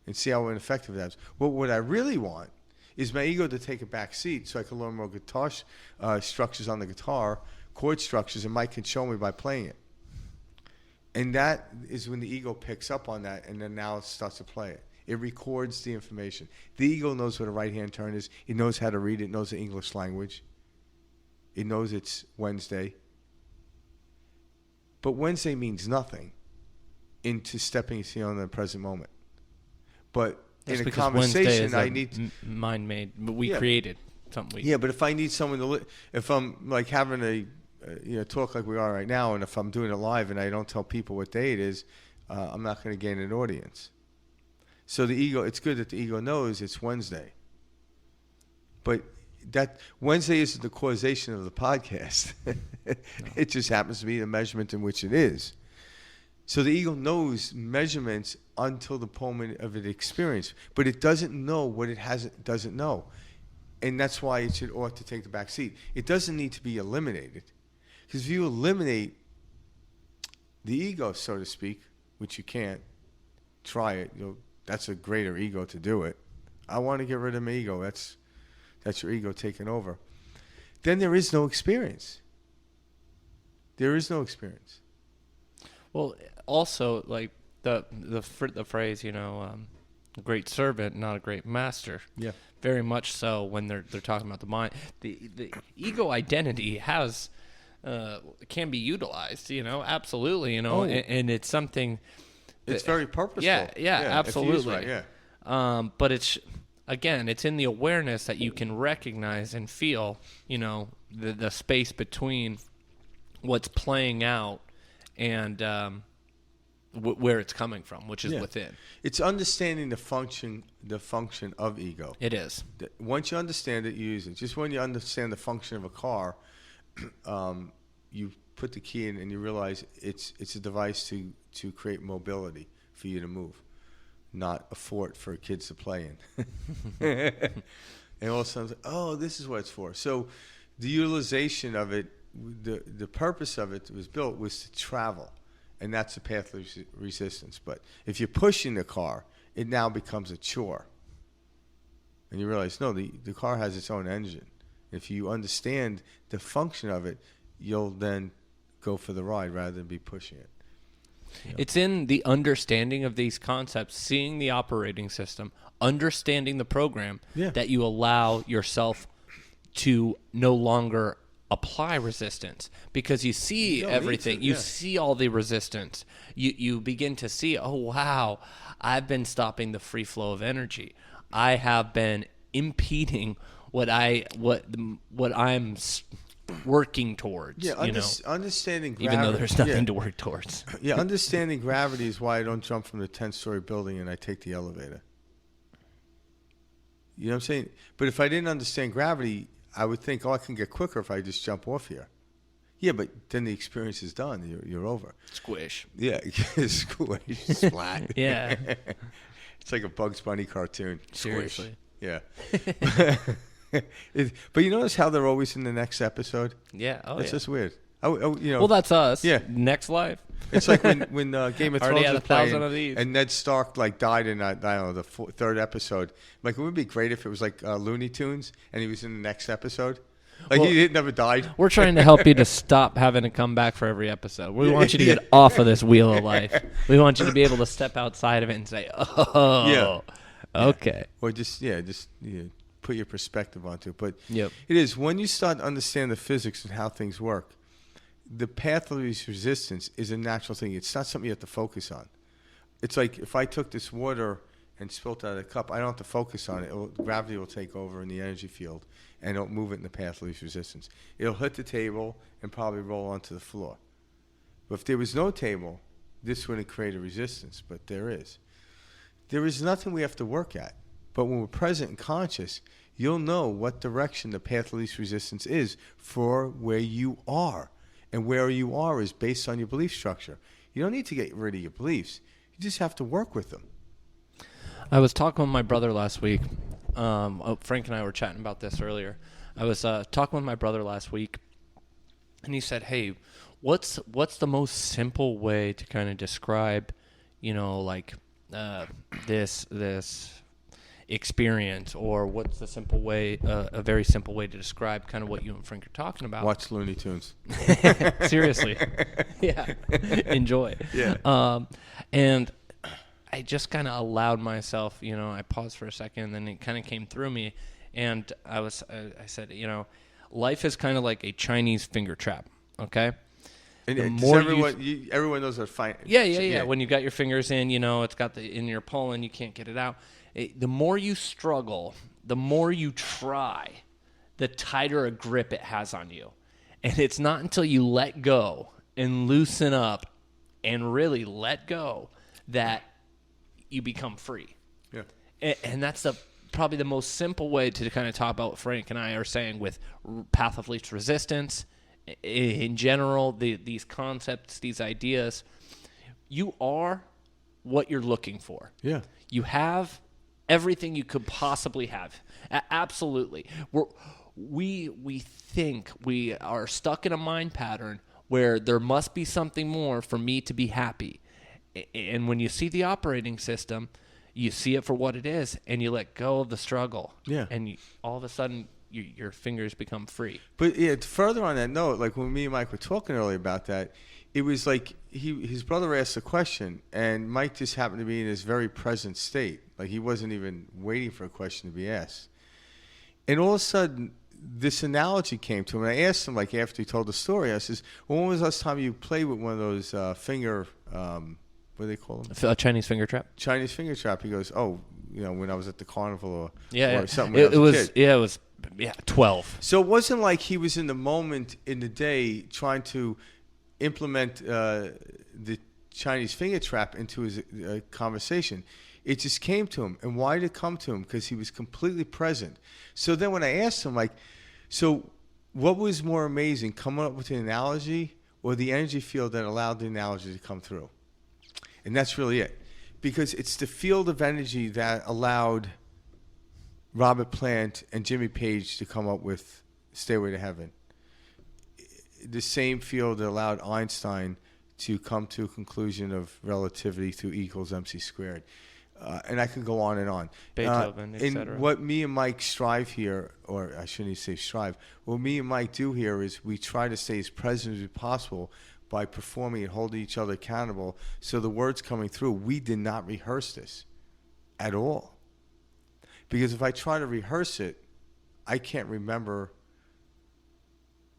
And see how ineffective that is. Well, what I really want is my ego to take a back seat so I can learn more guitar structures on the guitar, chord structures, and Mike can show me by playing it. And that is when the ego picks up on that, and then now it starts to play it. It records the information. The ego knows what a right-hand turn is. It knows how to read it. It knows the English language. It knows it's Wednesday. But Wednesday means nothing into stepping in the present moment. But That's in a because conversation, Wednesday is I need mind-made. We created. something we. Yeah, but if I need someone to, if I'm like having a talk like we are right now, and if I'm doing it live and I don't tell people what day it is, I'm not going to gain an audience. So the ego, it's good that the ego knows it's Wednesday. But that Wednesday isn't the causation of the podcast. It just happens to be the measurement in which it is. So the ego knows measurements until the moment of its experience, but it doesn't know what it doesn't know. And that's why it ought to take the back seat. It doesn't need to be eliminated. Because if you eliminate the ego, so to speak, which you can't, try it. That's a greater ego to do it. I want to get rid of my ego. That's your ego taking over. Then there is no experience. There is no experience. Well, also, like the phrase, a great servant, not a great master. Yeah. Very much so when they're talking about the mind. The ego identity can be utilized, absolutely, and it's something. It's very purposeful. Yeah, absolutely. Right, yeah. But it's in the awareness that you can recognize and feel, the space between what's playing out and where it's coming from, which is within. It's understanding the function of ego. It is. Once you understand it, you use it. Just when you understand the function of a car, you put the key in and you realize it's a device to create mobility for you to move, not a fort for kids to play in. And all of a sudden, this is what it's for. So the utilization of it, the purpose of it was built was to travel, and that's the path of resistance. But if you're pushing the car, it now becomes a chore. And you realize, no, the car has its own engine. If you understand the function of it, you'll then go for the ride rather than be pushing it. It's in the understanding of these concepts, seeing the operating system, understanding the program, that you allow yourself to no longer apply resistance, because you see everything. You see all the resistance. You begin to see, oh, wow, I've been stopping the free flow of energy. I have been impeding what I'm working towards. Understanding gravity. Even though there's nothing to work towards. Understanding gravity is why I don't jump from the 10-story building and I take the elevator. You know what I'm saying? But if I didn't understand gravity, I would think, I can get quicker if I just jump off here. Yeah, but then the experience is done. You're over. Squish. Yeah, squish, splat. Yeah. It's like a Bugs Bunny cartoon. Seriously. Squish. Yeah. But you notice how they're always in the next episode? Yeah. It's just weird. Well, that's us. Yeah. Next life. It's like when Game of Thrones was playing, of these. and Ned Stark died in the third episode. Like, it would be great if it was like Looney Tunes and he was in the next episode. Like, he never died. We're trying to help you to stop having to come back for every episode. We want you to get off of this wheel of life. We want you to be able to step outside of it and say, okay. Or just put your perspective onto it. But it is when you start to understand the physics and how things work, the path of resistance is a natural thing. It's not something you have to focus on. It's like if I took this water and spilt it out of a cup, I don't have to focus on it. Gravity will take over in the energy field, and it'll move it in the path of least resistance. It'll hit the table and probably roll onto the floor. But if there was no table, this wouldn't create a resistance, but there is. There is nothing we have to work at. But when we're present and conscious, you'll know what direction the path of least resistance is for where you are. And where you are is based on your belief structure. You don't need to get rid of your beliefs. You just have to work with them. I was talking with my brother last week. Frank and I were chatting about this earlier. I was talking with my brother last week, and he said, "Hey, what's the most simple way to kind of describe, this experience, or what's the simple way, a very simple way to describe kind of what you and Frank are talking about?" Watch Looney Tunes. Seriously. Yeah. Enjoy. Yeah. And I just kind of allowed myself, I paused for a second, and then it kind of came through me, and I said, life is kind of like a Chinese finger trap, okay? And everyone knows what fine. Yeah. When you got your fingers in, it's got in your pulling, you can't get it out. The more you struggle, the more you try, the tighter a grip it has on you. And it's not until you let go and loosen up and really let go that you become free. Yeah. And that's probably the most simple way to kind of talk about what Frank and I are saying with path of least resistance. In general, these concepts, these ideas, you are what you're looking for. Yeah. You have everything you could possibly have. Absolutely. We think we are stuck in a mind pattern where there must be something more for me to be happy. And when you see the operating system, you see it for what it is, and you let go of the struggle. Yeah. And all of a sudden, your fingers become free. But yeah, further on that note, like when me and Mike were talking earlier about that, it was like his brother asked a question, and Mike just happened to be in this very present state. Like he wasn't even waiting for a question to be asked. And all of a sudden, this analogy came to him. And I asked him, like after he told the story, I says, well, when was the last time you played with one of those finger, what do they call them? A Chinese finger trap? Chinese finger trap. He goes, oh, when I was at the carnival or something. It was 12. So it wasn't like he was in the moment in the day trying to implement the Chinese finger trap into his conversation. It just came to him. And why did it come to him? Because he was completely present. So then when I asked him, like, so what was more amazing, coming up with an analogy or the energy field that allowed the analogy to come through? And that's really it. Because it's the field of energy that allowed Robert Plant and Jimmy Page to come up with Stairway to Heaven. The same field that allowed Einstein to come to a conclusion of relativity through E equals MC squared. And I could go on and on. Beethoven, etc. And what me and Mike strive here, or I shouldn't even say strive, what me and Mike do here is we try to stay as present as possible by performing and holding each other accountable. So the words coming through, we did not rehearse this at all. Because if I try to rehearse it, I can't remember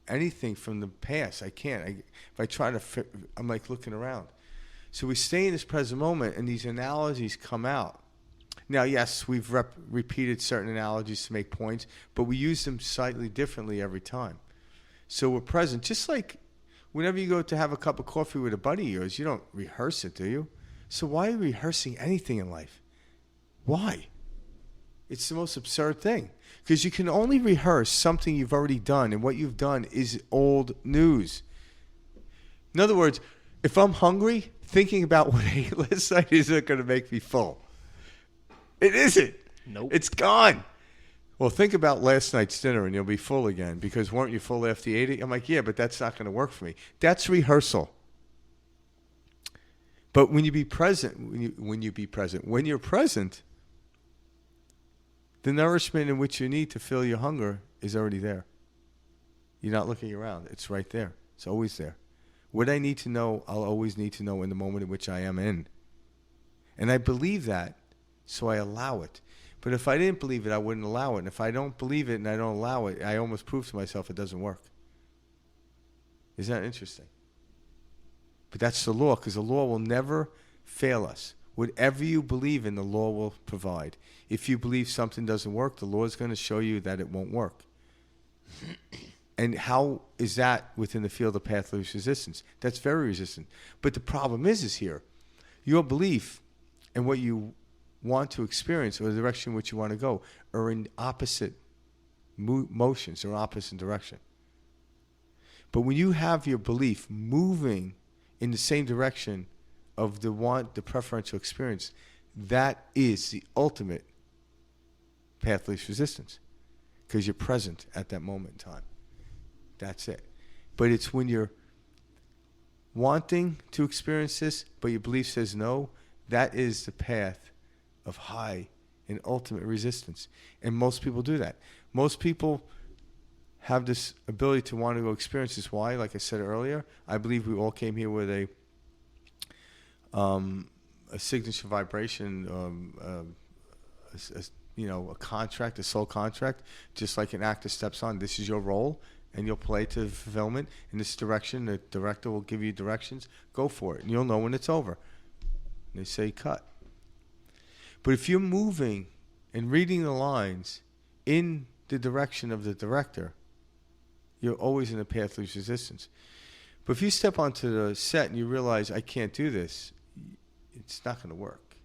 anything from the past. I can't. If I try to, I'm like looking around. So we stay in this present moment, and these analogies come out. Now, yes, we've repeated certain analogies to make points, but we use them slightly differently every time. So we're present. Just like whenever you go to have a cup of coffee with a buddy of yours, you don't rehearse it, do you? So why are you rehearsing anything in life? Why? It's the most absurd thing. Because you can only rehearse something you've already done, and what you've done is old news. In other words, if I'm hungry, thinking about what I ate last night isn't going to make me full. It isn't. Nope. It's gone. Well, think about last night's dinner and you'll be full again because weren't you full after you ate it? I'm like, yeah, but that's not going to work for me. That's rehearsal. But when you're present, the nourishment in which you need to fill your hunger is already there. You're not looking around. It's right there. It's always there. What I need to know, I'll always need to know in the moment in which I am in. And I believe that, so I allow it. But if I didn't believe it, I wouldn't allow it. And if I don't believe it and I don't allow it, I almost prove to myself it doesn't work. Isn't that interesting? But that's the law, because the law will never fail us. Whatever you believe in, the law will provide. If you believe something doesn't work, the law is going to show you that it won't work. And how is that within the field of path of least resistance? That's very resistant. But the problem is here, your belief and what you want to experience or the direction in which you want to go are in opposite motions or opposite direction. But when you have your belief moving in the same direction of the preferential experience, that is the ultimate path of least resistance, because you're present at that moment in time. That's it. But it's when you're wanting to experience this, but your belief says no, that is the path of high and ultimate resistance. And most people do that. Most people have this ability to want to go experience this. Why? Like I said earlier, I believe we all came here with a signature vibration, a contract, a soul contract, just like an actor steps on. This is your role. And you'll play to fulfillment in this direction. The director will give you directions. Go for it. And you'll know when it's over. And they say cut. But if you're moving and reading the lines in the direction of the director, you're always in the path of least resistance. But if you step onto the set and you realize I can't do this, it's not going to work.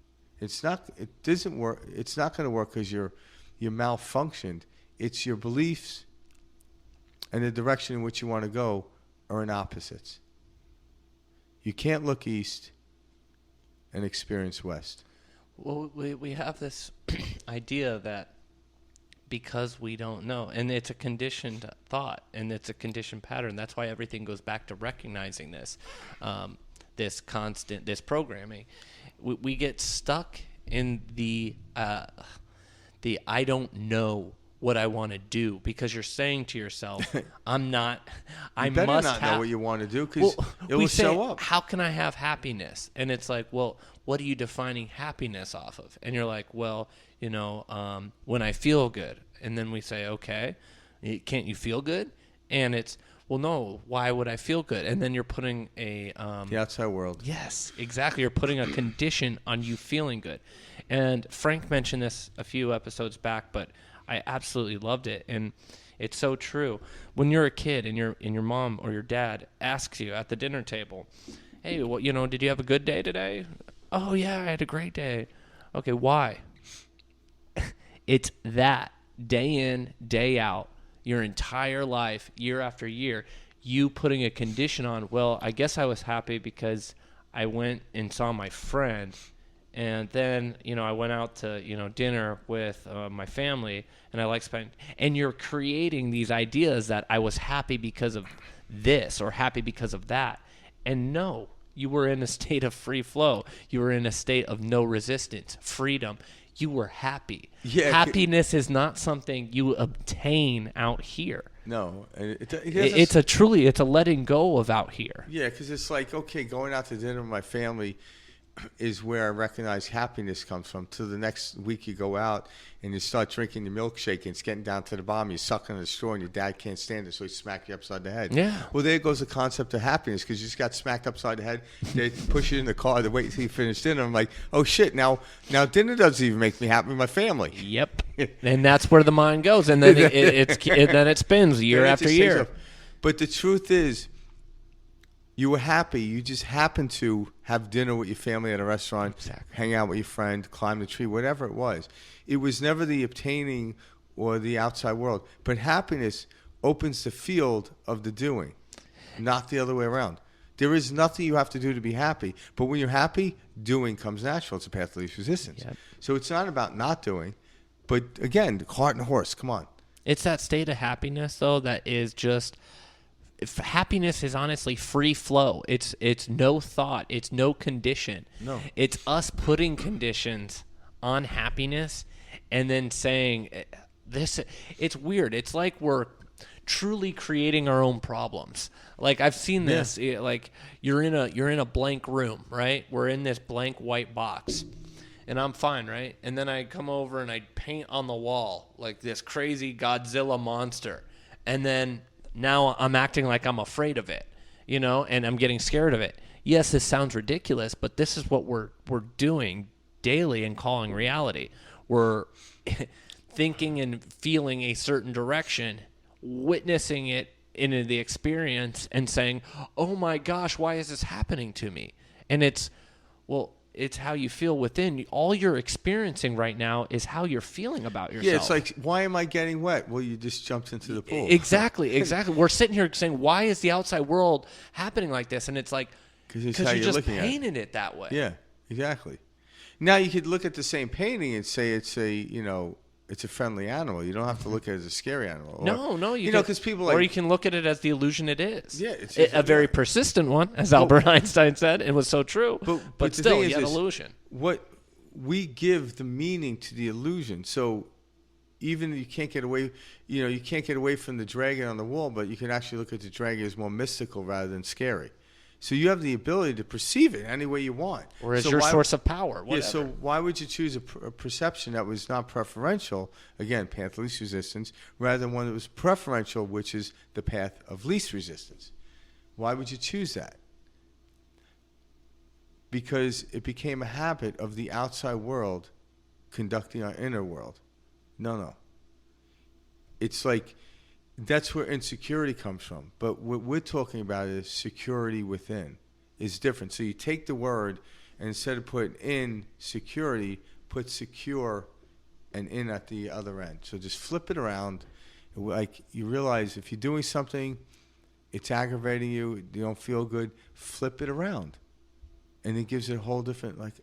It doesn't work. It's not going to work because you're malfunctioned. It's your beliefs and the direction in which you want to go are in opposites. You can't look east and experience west. Well, we have this idea that because we don't know, and it's a conditioned thought, and it's a conditioned pattern. That's why everything goes back to recognizing this, this programming. We get stuck in the I don't know what I want to do, because you're saying to yourself, I'm not. I you better must not have, know what you want to do, because it we will say, show up. How can I have happiness? And it's like, well, what are you defining happiness off of? And you're like, well, when I feel good. And then we say, okay, can't you feel good? And it's, well, no, why would I feel good? And then you're putting a... the outside world. Yes, exactly. You're putting a condition on you feeling good. And Frank mentioned this a few episodes back, but I absolutely loved it. And it's so true. When you're a kid and your mom or your dad asks you at the dinner table, hey, did you have a good day today? Oh, yeah, I had a great day. Okay, why? It's that day in, day out, your entire life, year after year, you putting a condition on, well, I guess I was happy because I went and saw my friend, and then, I went out to, dinner with my family, and I like spending, and you're creating these ideas that I was happy because of this or happy because of that. And no, you were in a state of free flow. You were in a state of no resistance, freedom. You were happy. Yeah, happiness is not something you obtain out here. No. It's a letting go of out here. Yeah, because it's like, okay, going out to dinner with my family is where I recognize happiness comes from. Till the next week you go out and you start drinking the milkshake and it's getting down to the bottom. You suck on the straw and your dad can't stand it, so he smack you upside the head. Yeah. Well, there goes the concept of happiness, because you just got smacked upside the head. They push you in the car to wait until you finish dinner. I'm like, oh shit! Now dinner doesn't even make me happy with my family. Yep. And that's where the mind goes, and then it spins year after year. But the truth is, you were happy. You just happened to have dinner with your family at a restaurant, exactly. Hang out with your friend, climb the tree, whatever it was. It was never the obtaining or the outside world. But happiness opens the field of the doing, not the other way around. There is nothing you have to do to be happy. But when you're happy, doing comes natural. It's a path of least resistance. Yep. So it's not about not doing. But again, cart and horse, come on. It's that state of happiness, though, that is just... happiness is honestly free flow. It's no thought. It's no condition. No. It's us putting conditions on happiness and then saying this. It's weird. It's like we're truly creating our own problems. Like I've seen this. Yeah. Like you're in a blank room, right? We're in this blank white box. And I'm fine, right? And then I come over and I paint on the wall like this crazy Godzilla monster. And then now I'm acting like I'm afraid of it, and I'm getting scared of it. Yes, this sounds ridiculous, but this is what we're doing daily and calling reality. We're thinking and feeling a certain direction, witnessing it in the experience and saying, oh my gosh, why is this happening to me? And it's how you feel within. All you're experiencing right now is how you're feeling about yourself. Yeah, it's like, why am I getting wet? Well, you just jumped into the pool. Exactly. We're sitting here saying, why is the outside world happening like this? And it's like, because you just painted it that way. Yeah, exactly. Now you could look at the same painting and say it's a friendly animal. You don't have to look at it as a scary animal. No, because people like, or you can look at it as the illusion it is. Yeah, it's a very persistent one, as Albert Einstein said. It was so true. But still, yet illusion. What we give the meaning to the illusion. So even you can't get away, you can't get away from the dragon on the wall, but you can actually look at the dragon as more mystical rather than scary. So you have the ability to perceive it any way you want. Or as your source of power, whatever. Yeah, so why would you choose a perception that was not preferential, again, path of least resistance, rather than one that was preferential, which is the path of least resistance? Why would you choose that? Because it became a habit of the outside world conducting our inner world. No. it's like that's where insecurity comes from. But what we're talking about is security within is different. So you take the word, and instead of putting in security, put secure and in at the other end. So just flip it around. Like you realize if you're doing something, it's aggravating you, you don't feel good, flip it around. And it gives it a whole different, like,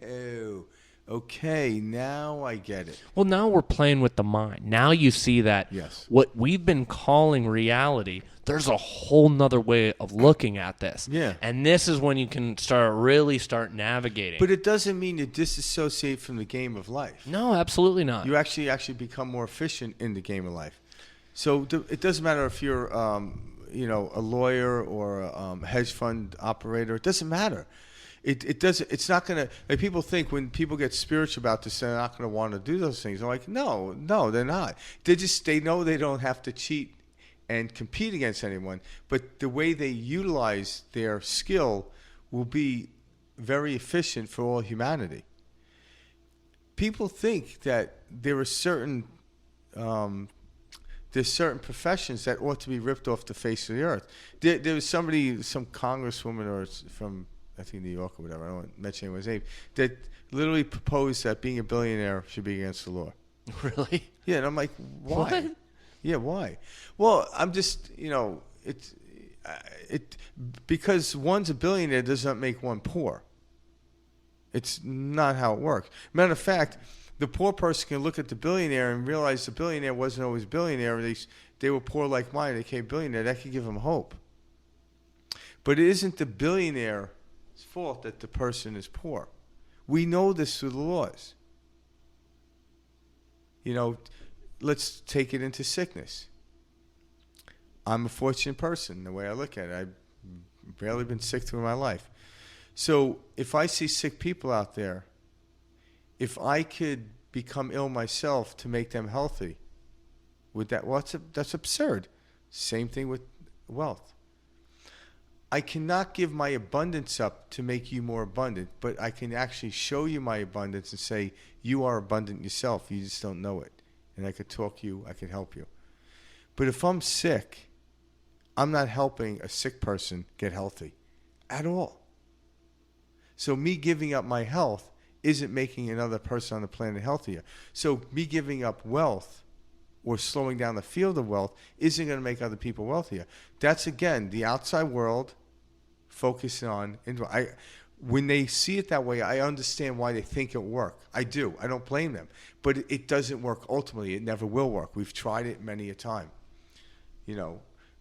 oh, okay, now I get it. Well, now we're playing with the mind. Now you see that Yes. what we've been calling reality, there's a whole nother way of looking at this. Yeah. And this is when you can really start navigating. But it doesn't mean you disassociate from the game of life. No, absolutely not. You actually become more efficient in the game of life. So it doesn't matter if you're, a lawyer or a hedge fund operator. It doesn't matter. It doesn't. It's not going to. Like people think when people get spiritual about this, they're not going to want to do those things. I'm like, no, they're not. They know they don't have to cheat and compete against anyone. But the way they utilize their skill will be very efficient for all humanity. People think that there are certain professions that ought to be ripped off the face of the earth. There was some congresswoman or from, I think, New York or whatever, I don't want to mention anyone's name, that literally proposed that being a billionaire should be against the law. Really? Yeah, and I'm like, why? What? Yeah, why? Well, I'm just, because one's a billionaire does not make one poor. It's not how it works. Matter of fact, the poor person can look at the billionaire and realize the billionaire wasn't always a billionaire. They were poor like mine. They became billionaire. That could give them hope. But it isn't the billionaire's fault that the person is poor. We know this through the laws. Let's take it into sickness. I'm a fortunate person, the way I look at it. I've barely been sick through my life. So if I see sick people out there, if I could become ill myself to make them healthy, that's absurd. Same thing with wealth. I cannot give my abundance up to make you more abundant, but I can actually show you my abundance and say, you are abundant yourself. You just don't know it. And I could talk to you. I could help you. But if I'm sick, I'm not helping a sick person get healthy at all. So me giving up my health isn't making another person on the planet healthier. So me giving up wealth or slowing down the field of wealth isn't going to make other people wealthier. That's, again, the outside world focusing on. When they see it that way, I understand why they think it'll work. I do. I don't blame them. But it doesn't work ultimately. It never will work. We've tried it many a time.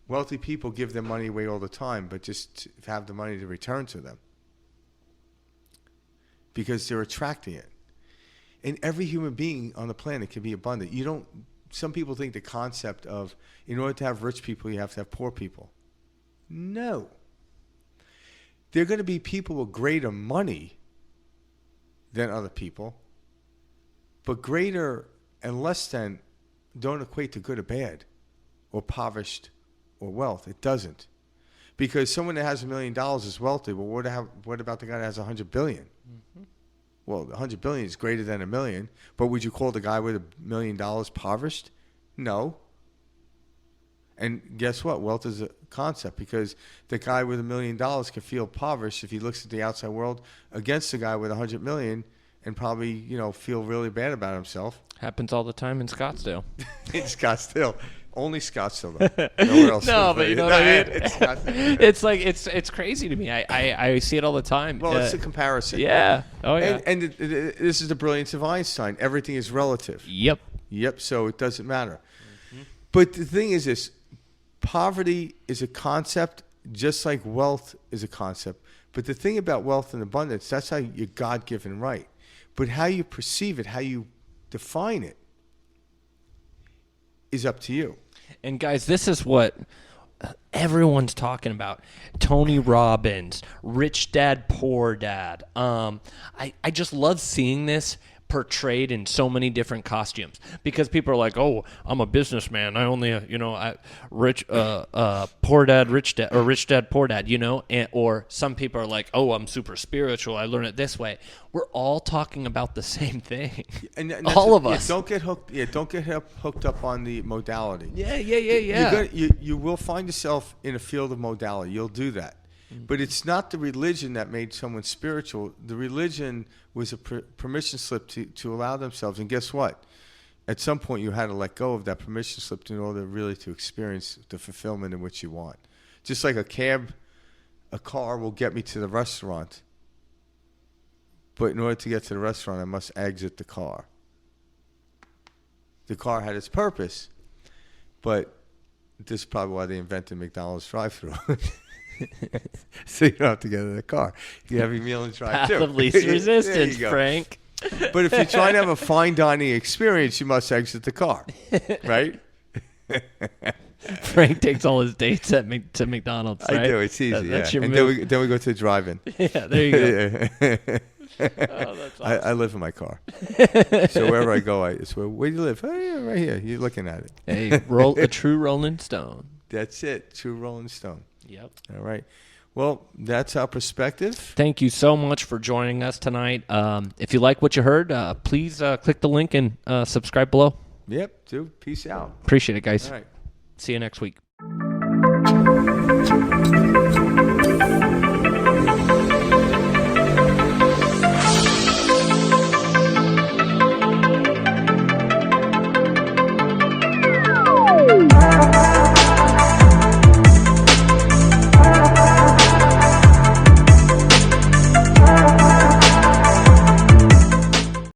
Wealthy people give their money away all the time, but just have the money to return to them, because they're attracting it. And every human being on the planet can be abundant. Some people think the concept of, in order to have rich people, you have to have poor people. No. There are going to be people with greater money than other people, but greater and less than don't equate to good or bad, or impoverished or wealth. It doesn't. Because someone that has $1 million is wealthy. Well, what about the guy that has $100 billion? Mm-hmm. Well, $100 billion is greater than $1 million, but would you call the guy with $1 million impoverished? No. And guess what? Wealth is a concept, because the guy with $1 million can feel impoverished if he looks at the outside world against the guy with $100 million and probably, feel really bad about himself. Happens all the time in Scottsdale. In Scottsdale. Only Scottsdale, though. Nowhere else. No, but you know what I mean? It's not. It's like, it's crazy to me. I see it all the time. Well, it's a comparison. Yeah. Oh, yeah. And this is the brilliance of Einstein. Everything is relative. Yep. So it doesn't matter. Mm-hmm. But the thing is this. Poverty is a concept just like wealth is a concept. But the thing about wealth and abundance, that's how you're God-given right. But how you perceive it, how you define it, is up to you. And guys, this is what everyone's talking about. Tony Robbins, Rich Dad, Poor Dad. I just love seeing this portrayed in so many different costumes because people are like, oh, I'm a businessman. I only, poor dad, rich dad, or rich dad, poor dad, or some people are like, oh, I'm super spiritual. I learn it this way. We're all talking about the same thing. And all of us. Don't get hooked. Yeah, don't get hooked up on the modality. Yeah. You will find yourself in a field of modality. You'll do that. But it's not the religion that made someone spiritual. The religion was a permission slip to allow themselves. And guess what? At some point, you had to let go of that permission slip in order really to experience the fulfillment in which you want. Just like a car will get me to the restaurant. But in order to get to the restaurant, I must exit the car. The car had its purpose, but this is probably why they invented McDonald's drive-thru. So you don't have to get in the car. You have your meal and drive Path of least resistance, Frank. But if you're trying to have a fine dining experience, you must exit the car, right? Frank takes all his dates to McDonald's, right? I do. It's easy, that's yeah. your And move. then we go to the drive-in. Yeah, there you go. Oh, that's awesome. I live in my car. So wherever I go, where do you live? Oh, yeah, right here. You're looking at it. Hey, a true Rolling Stone. That's it. True Rolling Stone. Yep. All right. Well, that's our perspective. Thank you so much for joining us tonight. If you like what you heard, please click the link and subscribe below. Yep, dude. Peace out. Appreciate it, guys. All right. See you next week.